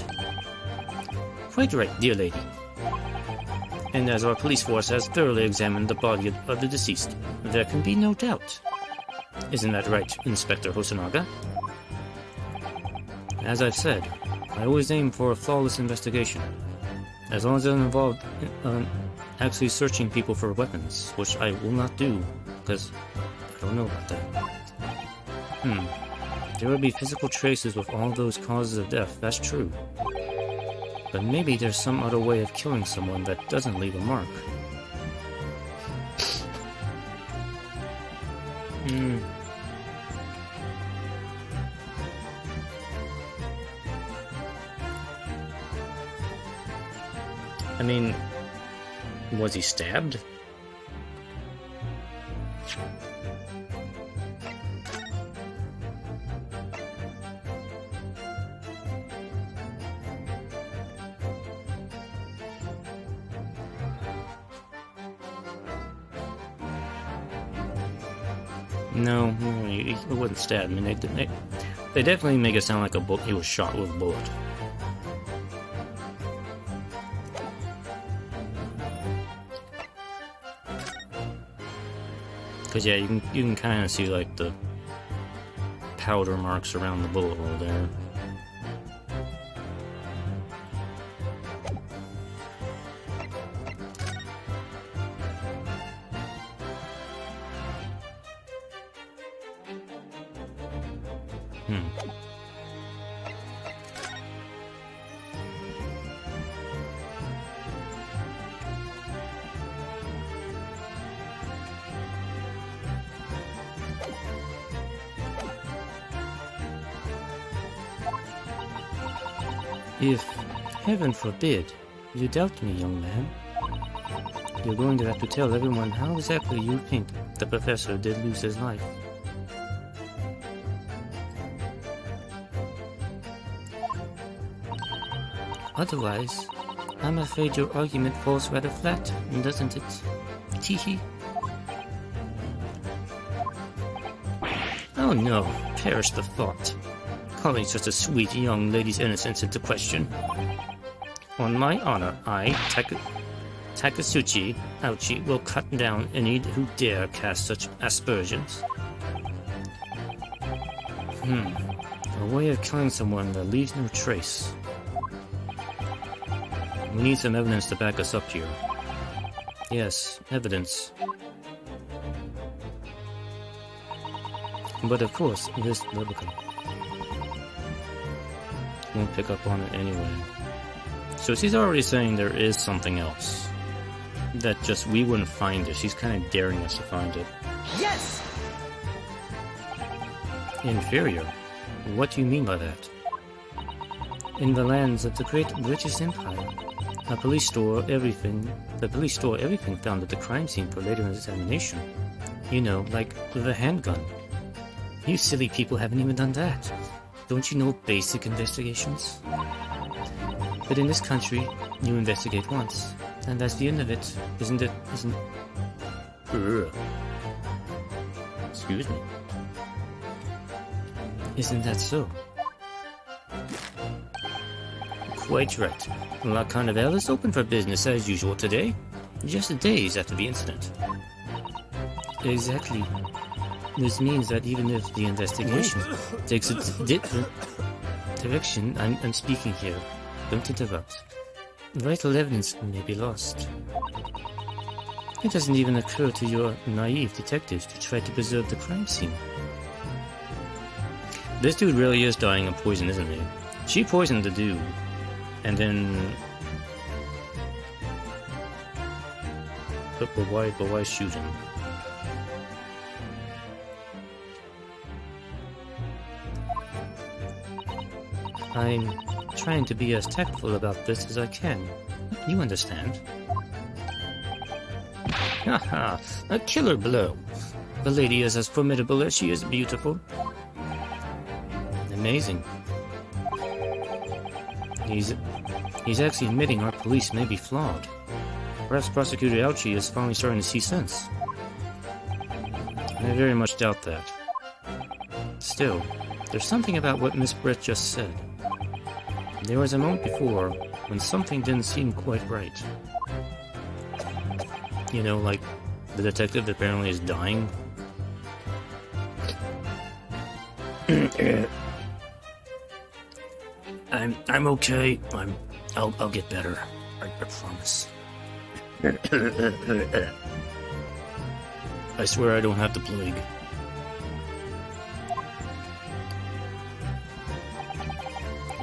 Quite right, dear lady. And as our police force has thoroughly examined the body of the deceased, there can be no doubt. Isn't that right, Inspector Hosonaga? As I've said, I always aim for a flawless investigation. As long as it doesn't involve actually searching people for weapons, which I will not do, because I don't know about that. There will be physical traces with all those causes of death, that's true. But maybe there's some other way of killing someone that doesn't leave a mark. I mean, was he stabbed? No, he wasn't stabbed. I mean, they definitely make it sound like he was shot with a bullet. Because yeah, you can kind of see like the powder marks around the bullet hole there. If, heaven forbid, you doubt me, young man, you're going to have to tell everyone how exactly you think the professor did lose his life. Otherwise, I'm afraid your argument falls rather flat, doesn't it? Teehee. Oh no, perish the thought. Calling such a sweet young lady's innocence into question. On my honor, I, Takasuchi Ouchi, will cut down any who dare cast such aspersions. A way of killing someone that leaves no trace. We need some evidence to back us up here. Yes, evidence. But of course, this Republican won't pick up on it anyway. So she's already saying there is something else. That just we wouldn't find it. She's kind of daring us to find it. Yes! Inferior? What do you mean by that? In the lands of the great British Empire, the police store everything found at the crime scene for later examination. You know, like the handgun. You silly people haven't even done that. Don't you know basic investigations? But in this country, you investigate once, and that's the end of it, isn't it? Excuse me. Isn't that so? Quite right. La Carnival is open for business as usual today, just days after the incident. Exactly. This means that even if the investigation takes a different direction, I'm speaking here. Don't interrupt. Vital evidence may be lost. It doesn't even occur to your naive detectives to try to preserve the crime scene. This dude really is dying of poison, isn't he? She poisoned the dude, and then... But why shoot him? I'm trying to be as tactful about this as I can. You understand. Haha, a killer blow. The lady is as formidable as she is beautiful. Amazing. He's actually admitting our police may be flawed. Perhaps Prosecutor Ouchi is finally starting to see sense. I very much doubt that. Still, there's something about what Miss Brett just said. There was a moment before when something didn't seem quite right. You know, like the detective that apparently is dying. I'm okay. I'll get better. I promise. I swear I don't have the plague.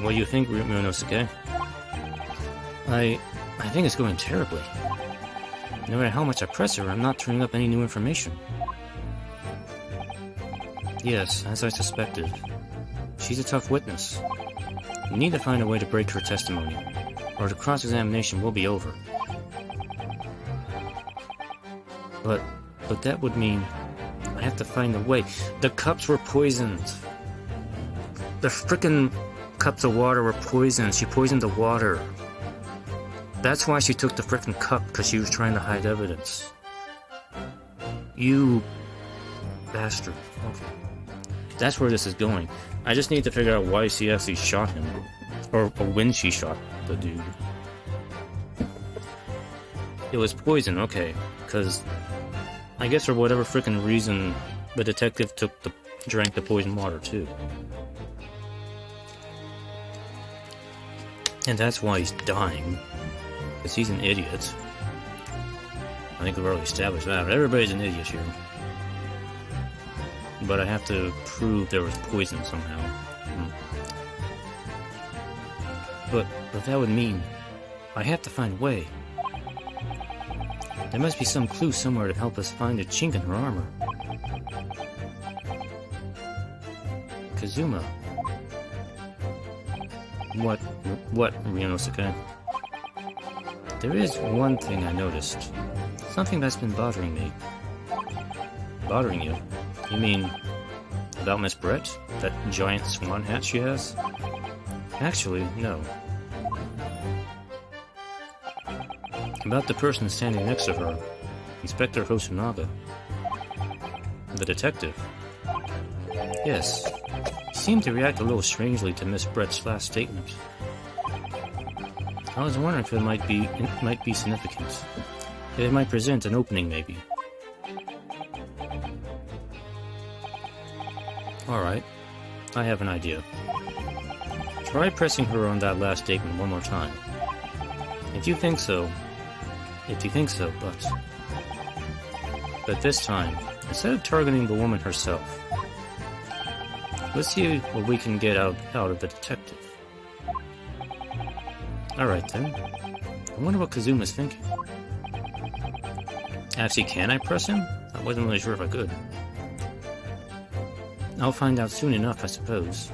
What do you think, Ryunosuke? I think it's going terribly. No matter how much I press her, I'm not turning up any new information. Yes, as I suspected. She's a tough witness. We need to find a way to break her testimony, or the cross-examination will be over. But that would mean I have to find a way. The cups were poisoned. The frickin' cups of water were poisoned. She poisoned the water. That's why she took the frickin' cup, because she was trying to hide evidence. You bastard. Okay. That's where this is going. I just need to figure out why she actually shot him. Or when she shot the dude. It was poison, okay. Because I guess for whatever frickin' reason, the detective drank the poison water too. And that's why he's dying. Because he's an idiot. I think we've already established that. Everybody's an idiot here. But I have to prove there was poison somehow. But that would mean I have to find a way. There must be some clue somewhere to help us find a chink in her armor. Kazuma. What, Ryunosuke? There is one thing I noticed. Something that's been bothering me. Bothering you? You mean about Miss Brett? That giant swan hat she has? Actually, no. About the person standing next to her, Inspector Hosonaga. The detective. Yes, he seemed to react a little strangely to Miss Brett's last statement. I was wondering if it might be significant. If it might present an opening, maybe. Alright, I have an idea. Try pressing her on that last statement one more time. If you think so, but this time, instead of targeting the woman herself, let's see what we can get out of the detective. Alright then. I wonder what Kazuma's thinking. Actually, can I press him? I wasn't really sure if I could. I'll find out soon enough, I suppose.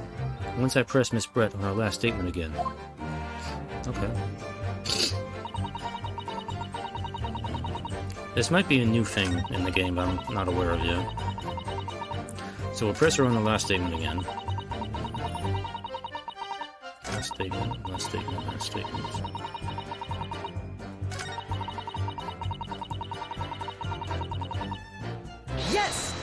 Once I press Miss Brett on her last statement again. Okay. This might be a new thing in the game I'm not aware of yet. So we'll press her on the last statement again. Last statement, last statement, last statement. Yes!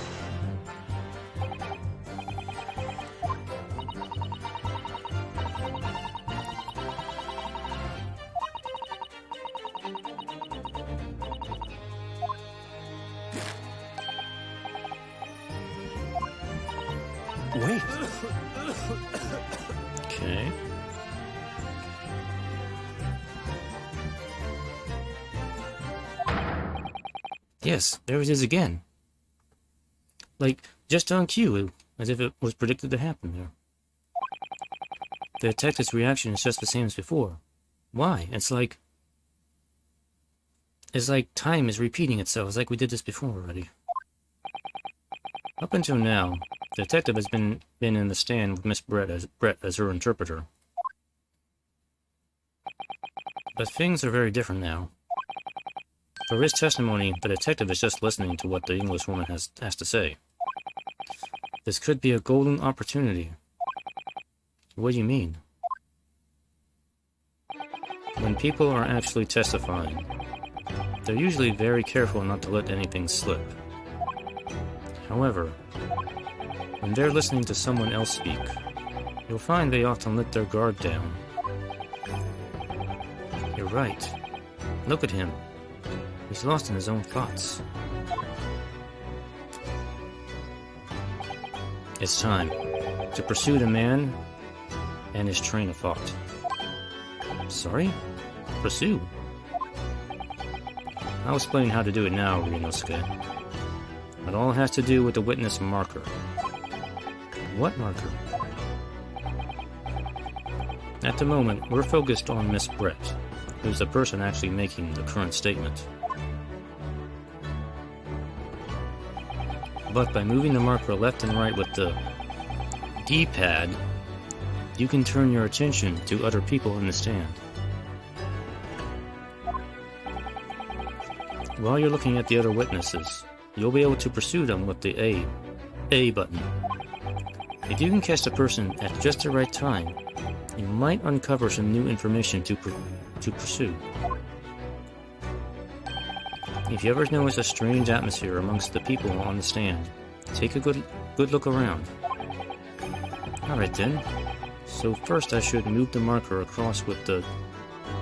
Wait. Okay. Yes, there it is again. Like, just on cue, as if it was predicted to happen there. The detective's reaction is just the same as before. Why? It's like time is repeating itself. It's like we did this before already. Up until now, the detective has been in the stand with Miss Brett as her interpreter. But things are very different now. For his testimony, the detective is just listening to what the English woman has to say. This could be a golden opportunity. What do you mean? When people are actually testifying, they're usually very careful not to let anything slip. However, when they're listening to someone else speak, you'll find they often let their guard down. You're right. Look at him. He's lost in his own thoughts. It's time to pursue the man and his train of thought. Sorry? Pursue? I'll explain how to do it now, Ryunosuke. It all has to do with the witness marker. What marker? At the moment, we're focused on Miss Brett, who's the person actually making the current statement. But by moving the marker left and right with the D-pad, you can turn your attention to other people in the stand. While you're looking at the other witnesses, you'll be able to pursue them with the A button. If you can catch the person at just the right time, you might uncover some new information to pursue. If you ever notice a strange atmosphere amongst the people on the stand, take a good look around. Alright then, so first I should move the marker across with the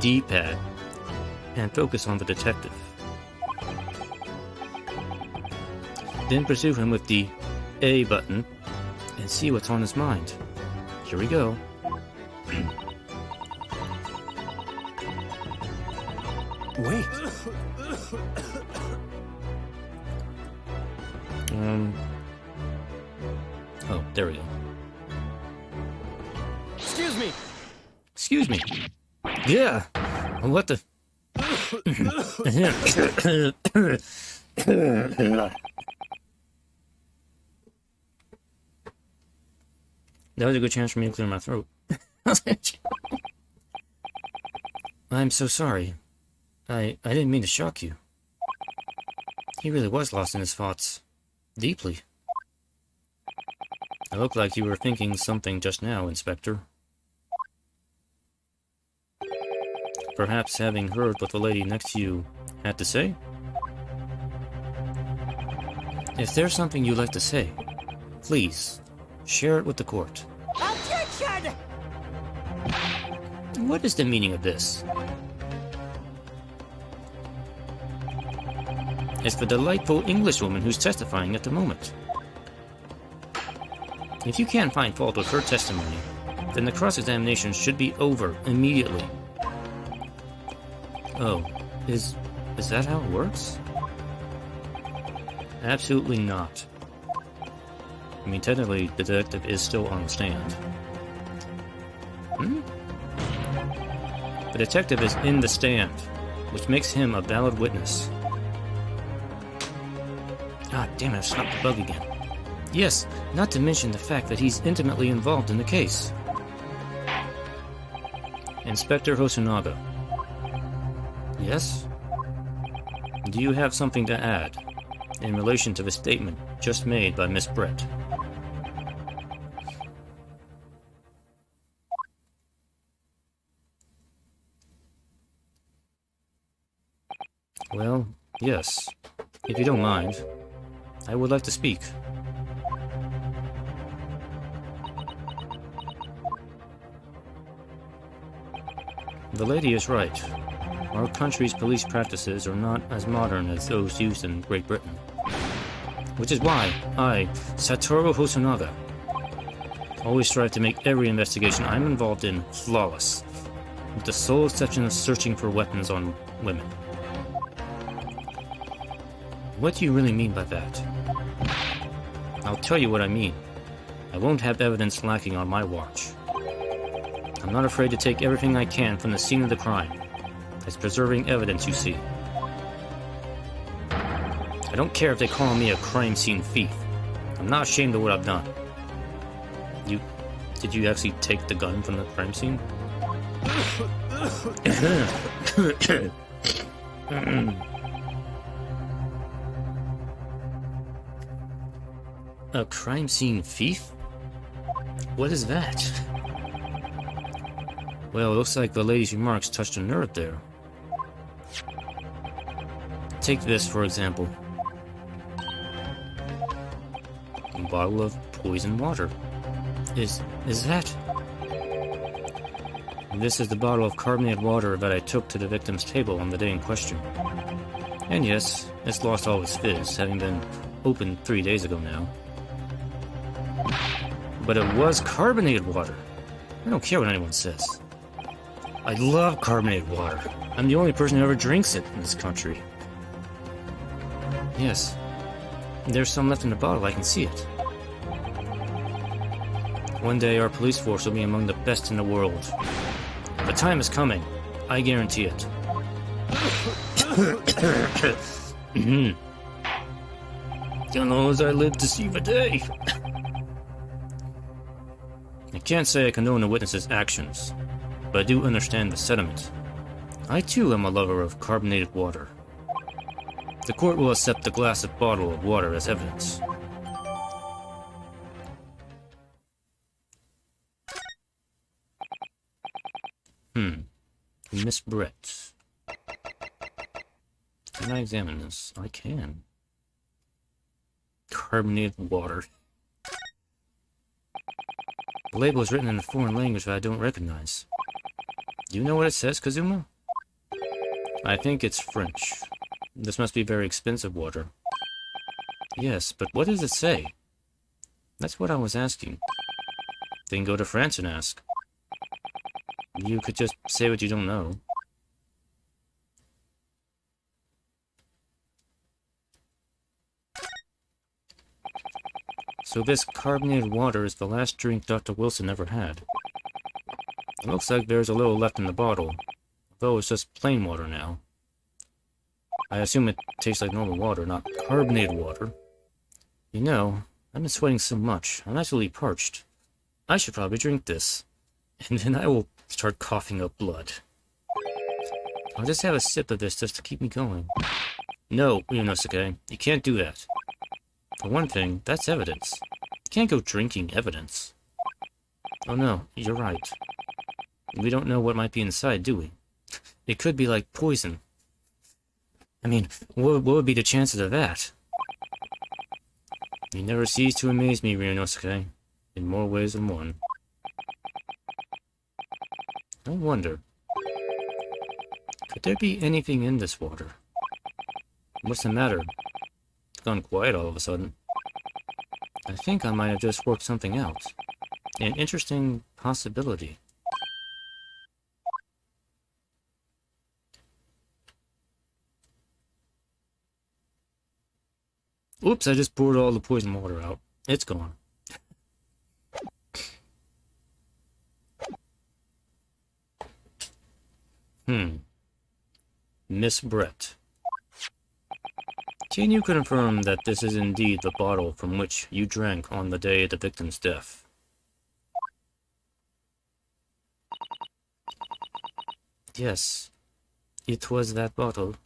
D-pad and focus on the detective. Then pursue him with the A button and see what's on his mind. Here we go. Wait. Oh, there we go. Excuse me. Excuse me. Yeah. What the? That was a good chance for me to clear my throat. I'm so sorry. I didn't mean to shock you. He really was lost in his thoughts. Deeply. It looked like you were thinking something just now, Inspector. Perhaps having heard what the lady next to you had to say? If there's something you'd like to say, please, share it with the court. Objection! What is the meaning of this? It's the delightful Englishwoman who's testifying at the moment. If you can't find fault with her testimony, then the cross-examination should be over immediately. Oh, is that how it works? Absolutely not. I mean, technically, the detective is still on the stand. The detective is in the stand, which makes him a valid witness. Ah, damn it, I stopped the bug again. Yes, not to mention the fact that he's intimately involved in the case. Inspector Hosonaga. Yes? Do you have something to add in relation to the statement just made by Miss Brett? Well, yes. If you don't mind, I would like to speak. The lady is right. Our country's police practices are not as modern as those used in Great Britain. Which is why I, Satoru Hosonaga, always strive to make every investigation I'm involved in flawless, with the sole exception of searching for weapons on women. What do you really mean by that? I'll tell you what I mean. I won't have evidence lacking on my watch. I'm not afraid to take everything I can from the scene of the crime. As preserving evidence, you see. I don't care if they call me a crime scene thief. I'm not ashamed of what I've done. Did you actually take the gun from the crime scene? A crime scene thief? What is that? Well, it looks like the lady's remarks touched a nerve there. Take this, for example. A bottle of poison water. Is that? This is the bottle of carbonated water that I took to the victim's table on the day in question. And yes, it's lost all its fizz, having been opened 3 days ago now. But it was carbonated water. I don't care what anyone says. I love carbonated water. I'm the only person who ever drinks it in this country. Yes. There's some left in the bottle, I can see it. One day our police force will be among the best in the world. The time is coming. I guarantee it. As long as I live to see the day. I can't say I condone the witness's actions, but I do understand the sentiment. I too am a lover of carbonated water. The court will accept the glass of bottle of water as evidence. Miss Brett. Can I examine this? I can. Carbonated water. The label is written in a foreign language that I don't recognize. Do you know what it says, Kazuma? I think it's French. This must be very expensive water. Yes, but what does it say? That's what I was asking. Then go to France and ask. You could just say what you don't know. So this carbonated water is the last drink Dr. Wilson ever had. It looks like there's a little left in the bottle, though it's just plain water now. I assume it tastes like normal water, not carbonated water. You know, I've been sweating so much, I'm absolutely parched. I should probably drink this, and then I will start coughing up blood. I'll just have a sip of this just to keep me going. No, Ryunosuke, you can't do that. For one thing, that's evidence. You can't go drinking evidence. Oh no, you're right. We don't know what might be inside, do we? It could be like poison. I mean, what would be the chances of that? You never cease to amaze me, Ryunosuke, in more ways than one. I wonder, could there be anything in this water? What's the matter? It's gone quiet all of a sudden. I think I might have just worked something out. An interesting possibility. Oops, I just poured all the poison water out. It's gone. Miss Brett. Can you confirm that this is indeed the bottle from which you drank on the day of the victim's death? Yes, it was that bottle.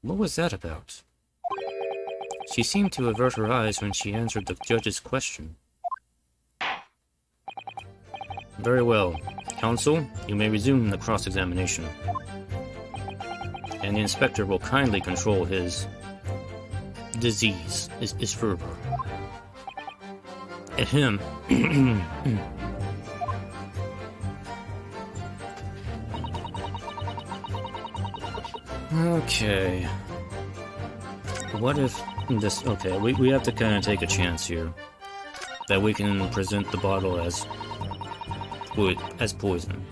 What was that about? She seemed to avert her eyes when she answered the judge's question. Very well. Counsel, you may resume the cross-examination. And the inspector will kindly control his disease, his fervor. Ahem. Okay. What if this... Okay, we have to kind of take a chance here. That we can present the bottle as poison.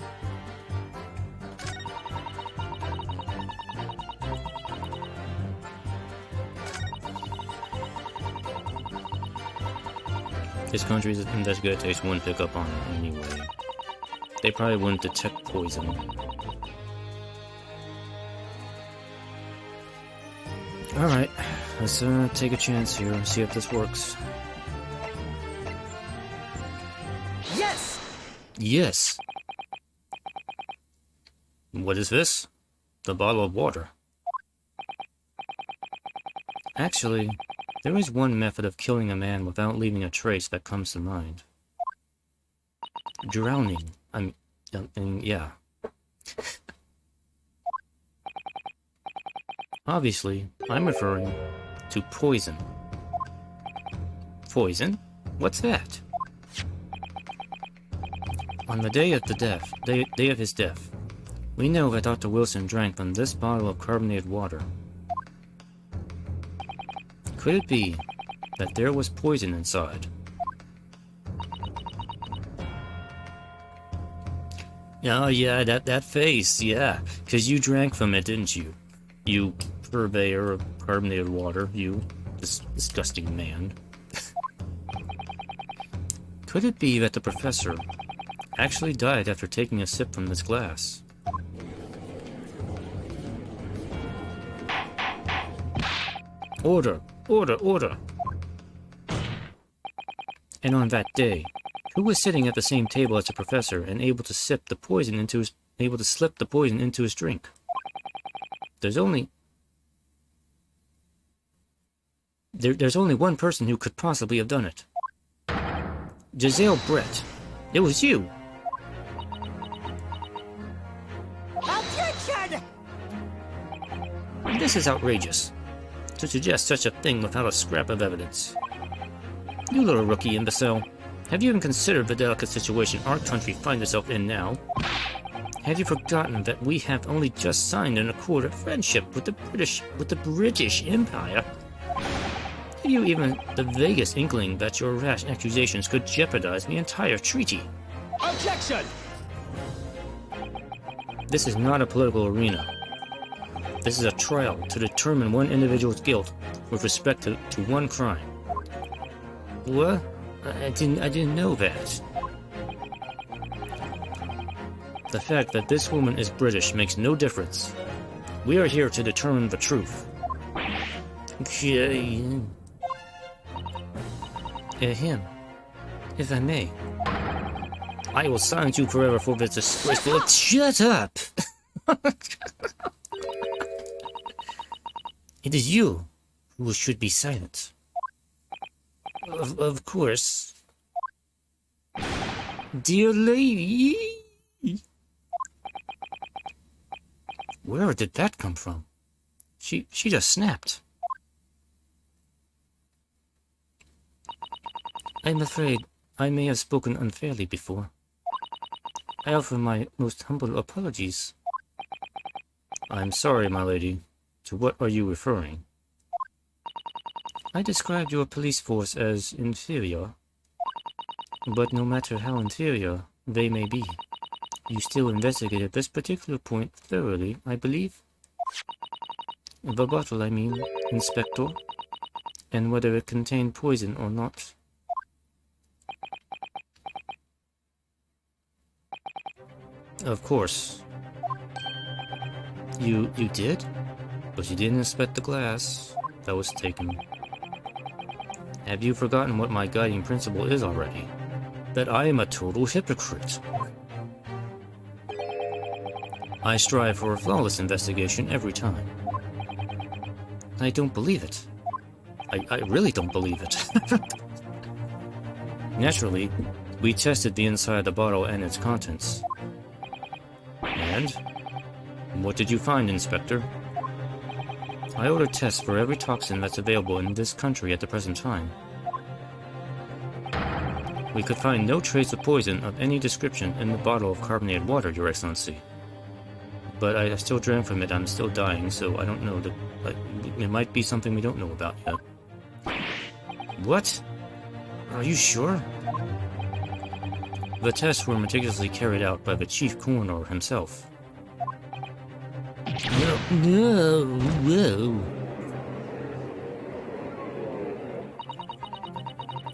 This country's investigators wouldn't pick up on it anyway. They probably wouldn't detect poison. Alright, let's take a chance here and see if this works. Yes! Yes! What is this? The bottle of water. Actually, there is one method of killing a man without leaving a trace that comes to mind. Drowning. I mean, yeah. Obviously, I'm referring to poison. Poison? What's that? On the day of the death, day of his death, we know that Dr. Wilson drank from this bottle of carbonated water. Could it be that there was poison inside? Oh yeah, that face, yeah. 'Cause you drank from it, didn't you? You purveyor of carbonated water, you disgusting man. Could it be that the professor actually died after taking a sip from this glass? Order! Order! Order! And on that day, who was sitting at the same table as the professor and able to slip the poison into his drink? There's only one person who could possibly have done it. Giselle Brett. It was you. Objection! This is outrageous. To suggest such a thing without a scrap of evidence. You little rookie imbecile. Have you even considered the delicate situation our country finds itself in now? Have you forgotten that we have only just signed an accord of friendship with the British Empire? Have you even the vaguest inkling that your rash accusations could jeopardize the entire treaty? Objection! This is not a political arena. This is a trial to determine one individual's guilt with respect to one crime. What? I didn't know that. The fact that this woman is British makes no difference. We are here to determine the truth. Him, if I may. I will silence you forever for this disgraceful— Shut up! It is you who should be silent. Of course. Dear lady, Where did that come from? She just snapped. I'm afraid I may have spoken unfairly before. I offer my most humble apologies. I'm sorry, my lady. To what are you referring? I described your police force as inferior. But no matter how inferior they may be, you still investigated this particular point thoroughly, I believe? The bottle, I mean, Inspector, and whether it contained poison or not. Of course. You did? But you didn't inspect the glass that was taken. Have you forgotten what my guiding principle is already? That I am a total hypocrite. I strive for a flawless investigation every time. I don't believe it. I really don't believe it. Naturally, we tested the inside of the bottle and its contents. And? What did you find, Inspector? I ordered tests for every toxin that's available in this country at the present time. We could find no trace of poison of any description in the bottle of carbonated water, Your Excellency. But I still drank from it. I'm still dying, so I don't know. It might be something we don't know about yet. What? Are you sure? The tests were meticulously carried out by the chief coroner himself. No.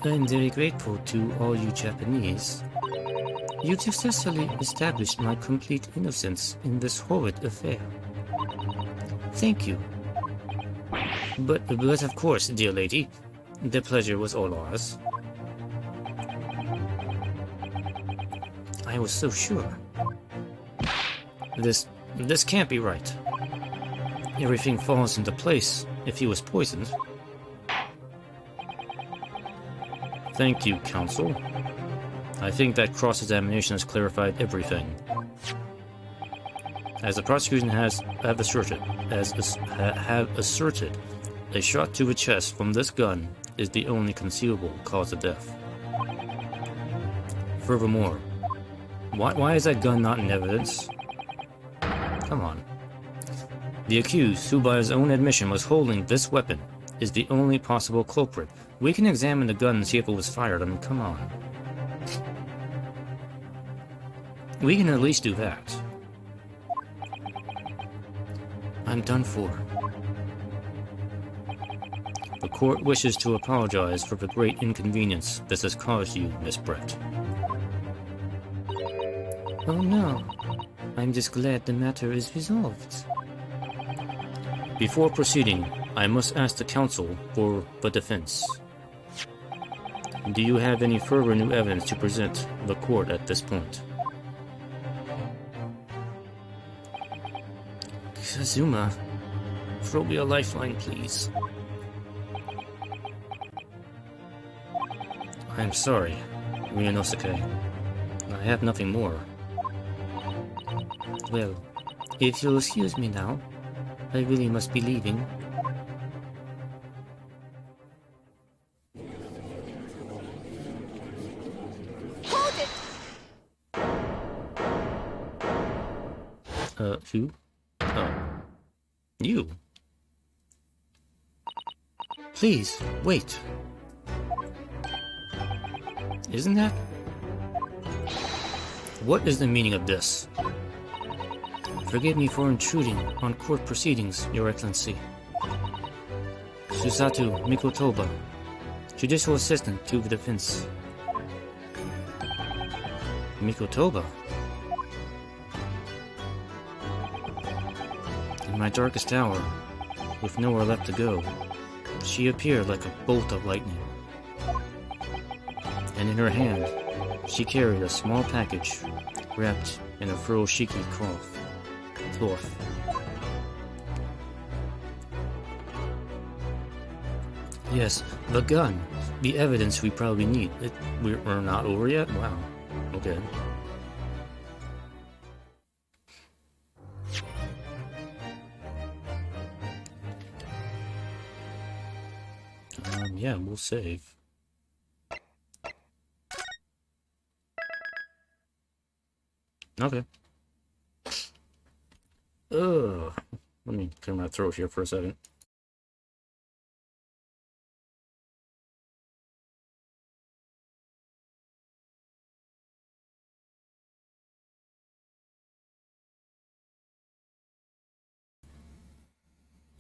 I'm very grateful to all you Japanese. You've successfully established my complete innocence in this horrid affair. Thank you. But of course, dear lady, the pleasure was all ours. I was so sure. This can't be right. Everything falls into place if he was poisoned. Thank you, counsel. I think that cross-examination has clarified everything. As the prosecution have asserted, a shot to the chest from this gun is the only conceivable cause of death. Furthermore, why is that gun not in evidence? Come on. The accused, who by his own admission was holding this weapon, is the only possible culprit. We can examine the gun and see if it was fired. I mean, come on. We can at least do that. I'm done for. The court wishes to apologize for the great inconvenience this has caused you, Miss Brett. Oh no. I'm just glad the matter is resolved. Before proceeding, I must ask the counsel for the defense. Do you have any further new evidence to present the court at this point? Kazuma, throw me a lifeline, please. I'm sorry, Ryunosuke. I have nothing more. Well, if you'll excuse me now, I really must be leaving. Hold it! Who? Oh. You? Please, wait. Isn't that? What is the meaning of this? Forgive me for intruding on court proceedings, Your Excellency. Susato Mikotoba, Judicial Assistant to the Defense. Mikotoba? In my darkest hour, with nowhere left to go, she appeared like a bolt of lightning. And in her hand, she carried a small package wrapped in a furoshiki cloth. Yes, the gun. The evidence we probably need. We're not over yet? Wow. Okay. Yeah, we'll save. Okay. Ugh. Let me clear my throat here for a second.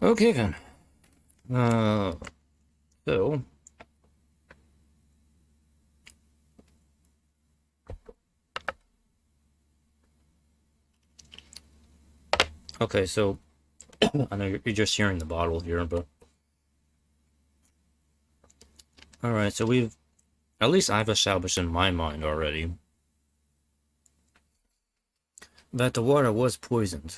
Okay then. So okay, so I know you're just hearing the bottle here, but all right. So at least I've established in my mind already that the water was poisoned.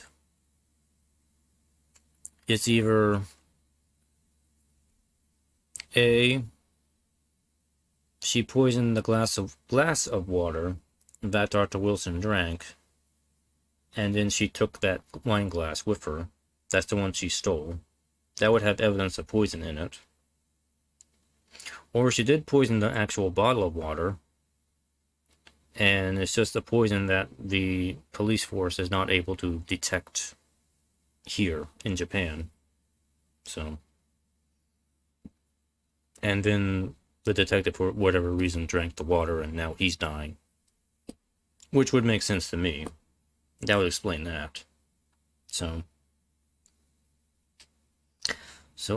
It's either A, she poisoned the glass of water that Dr. Wilson drank, and then she took that wine glass with her. That's the one she stole. That would have evidence of poison in it. Or she did poison the actual bottle of water, and it's just a poison that the police force is not able to detect here in Japan. So, and then the detective, for whatever reason, drank the water, and now he's dying. Which would make sense to me. That would explain that. So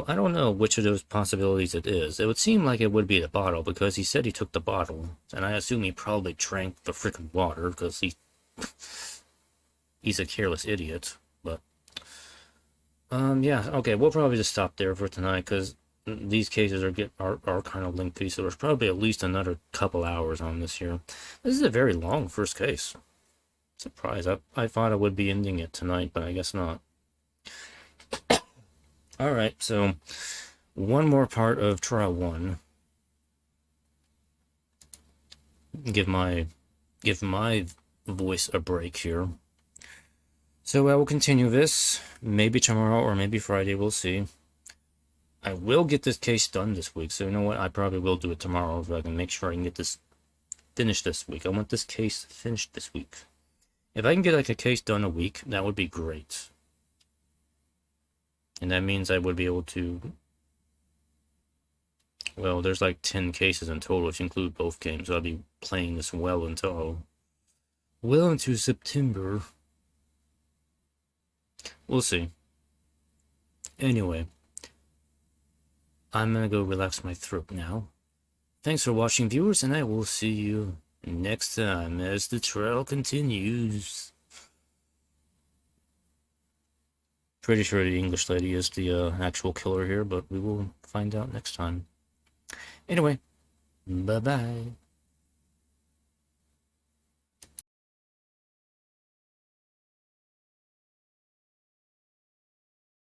I don't know which of those possibilities it is. It would seem like it would be the bottle, because he said he took the bottle, and I assume he probably drank the freaking water, because he's a careless idiot. But yeah, okay, we'll probably just stop there for tonight, because these cases are kind of lengthy, so there's probably at least another couple hours on this here. This is a very long first case. Surprise! I thought I would be ending it tonight, but I guess not. All right, so one more part of trial 1. Give my voice a break here. So I will continue this, maybe tomorrow or maybe Friday, we'll see. I will get this case done this week, so you know what, I probably will do it tomorrow if I can make sure I can get this finished this week. I want this case finished this week. If I can get like a case done a week, that would be great. And that means I would be able to, well, there's like 10 cases in total if you include both games, so I'll be playing this well into September. We'll see. Anyway, I'm gonna go relax my throat now. Thanks for watching, viewers, and I will see you next time as the trial continues. Pretty sure the English lady is the actual killer here, but we will find out next time. Anyway, bye-bye.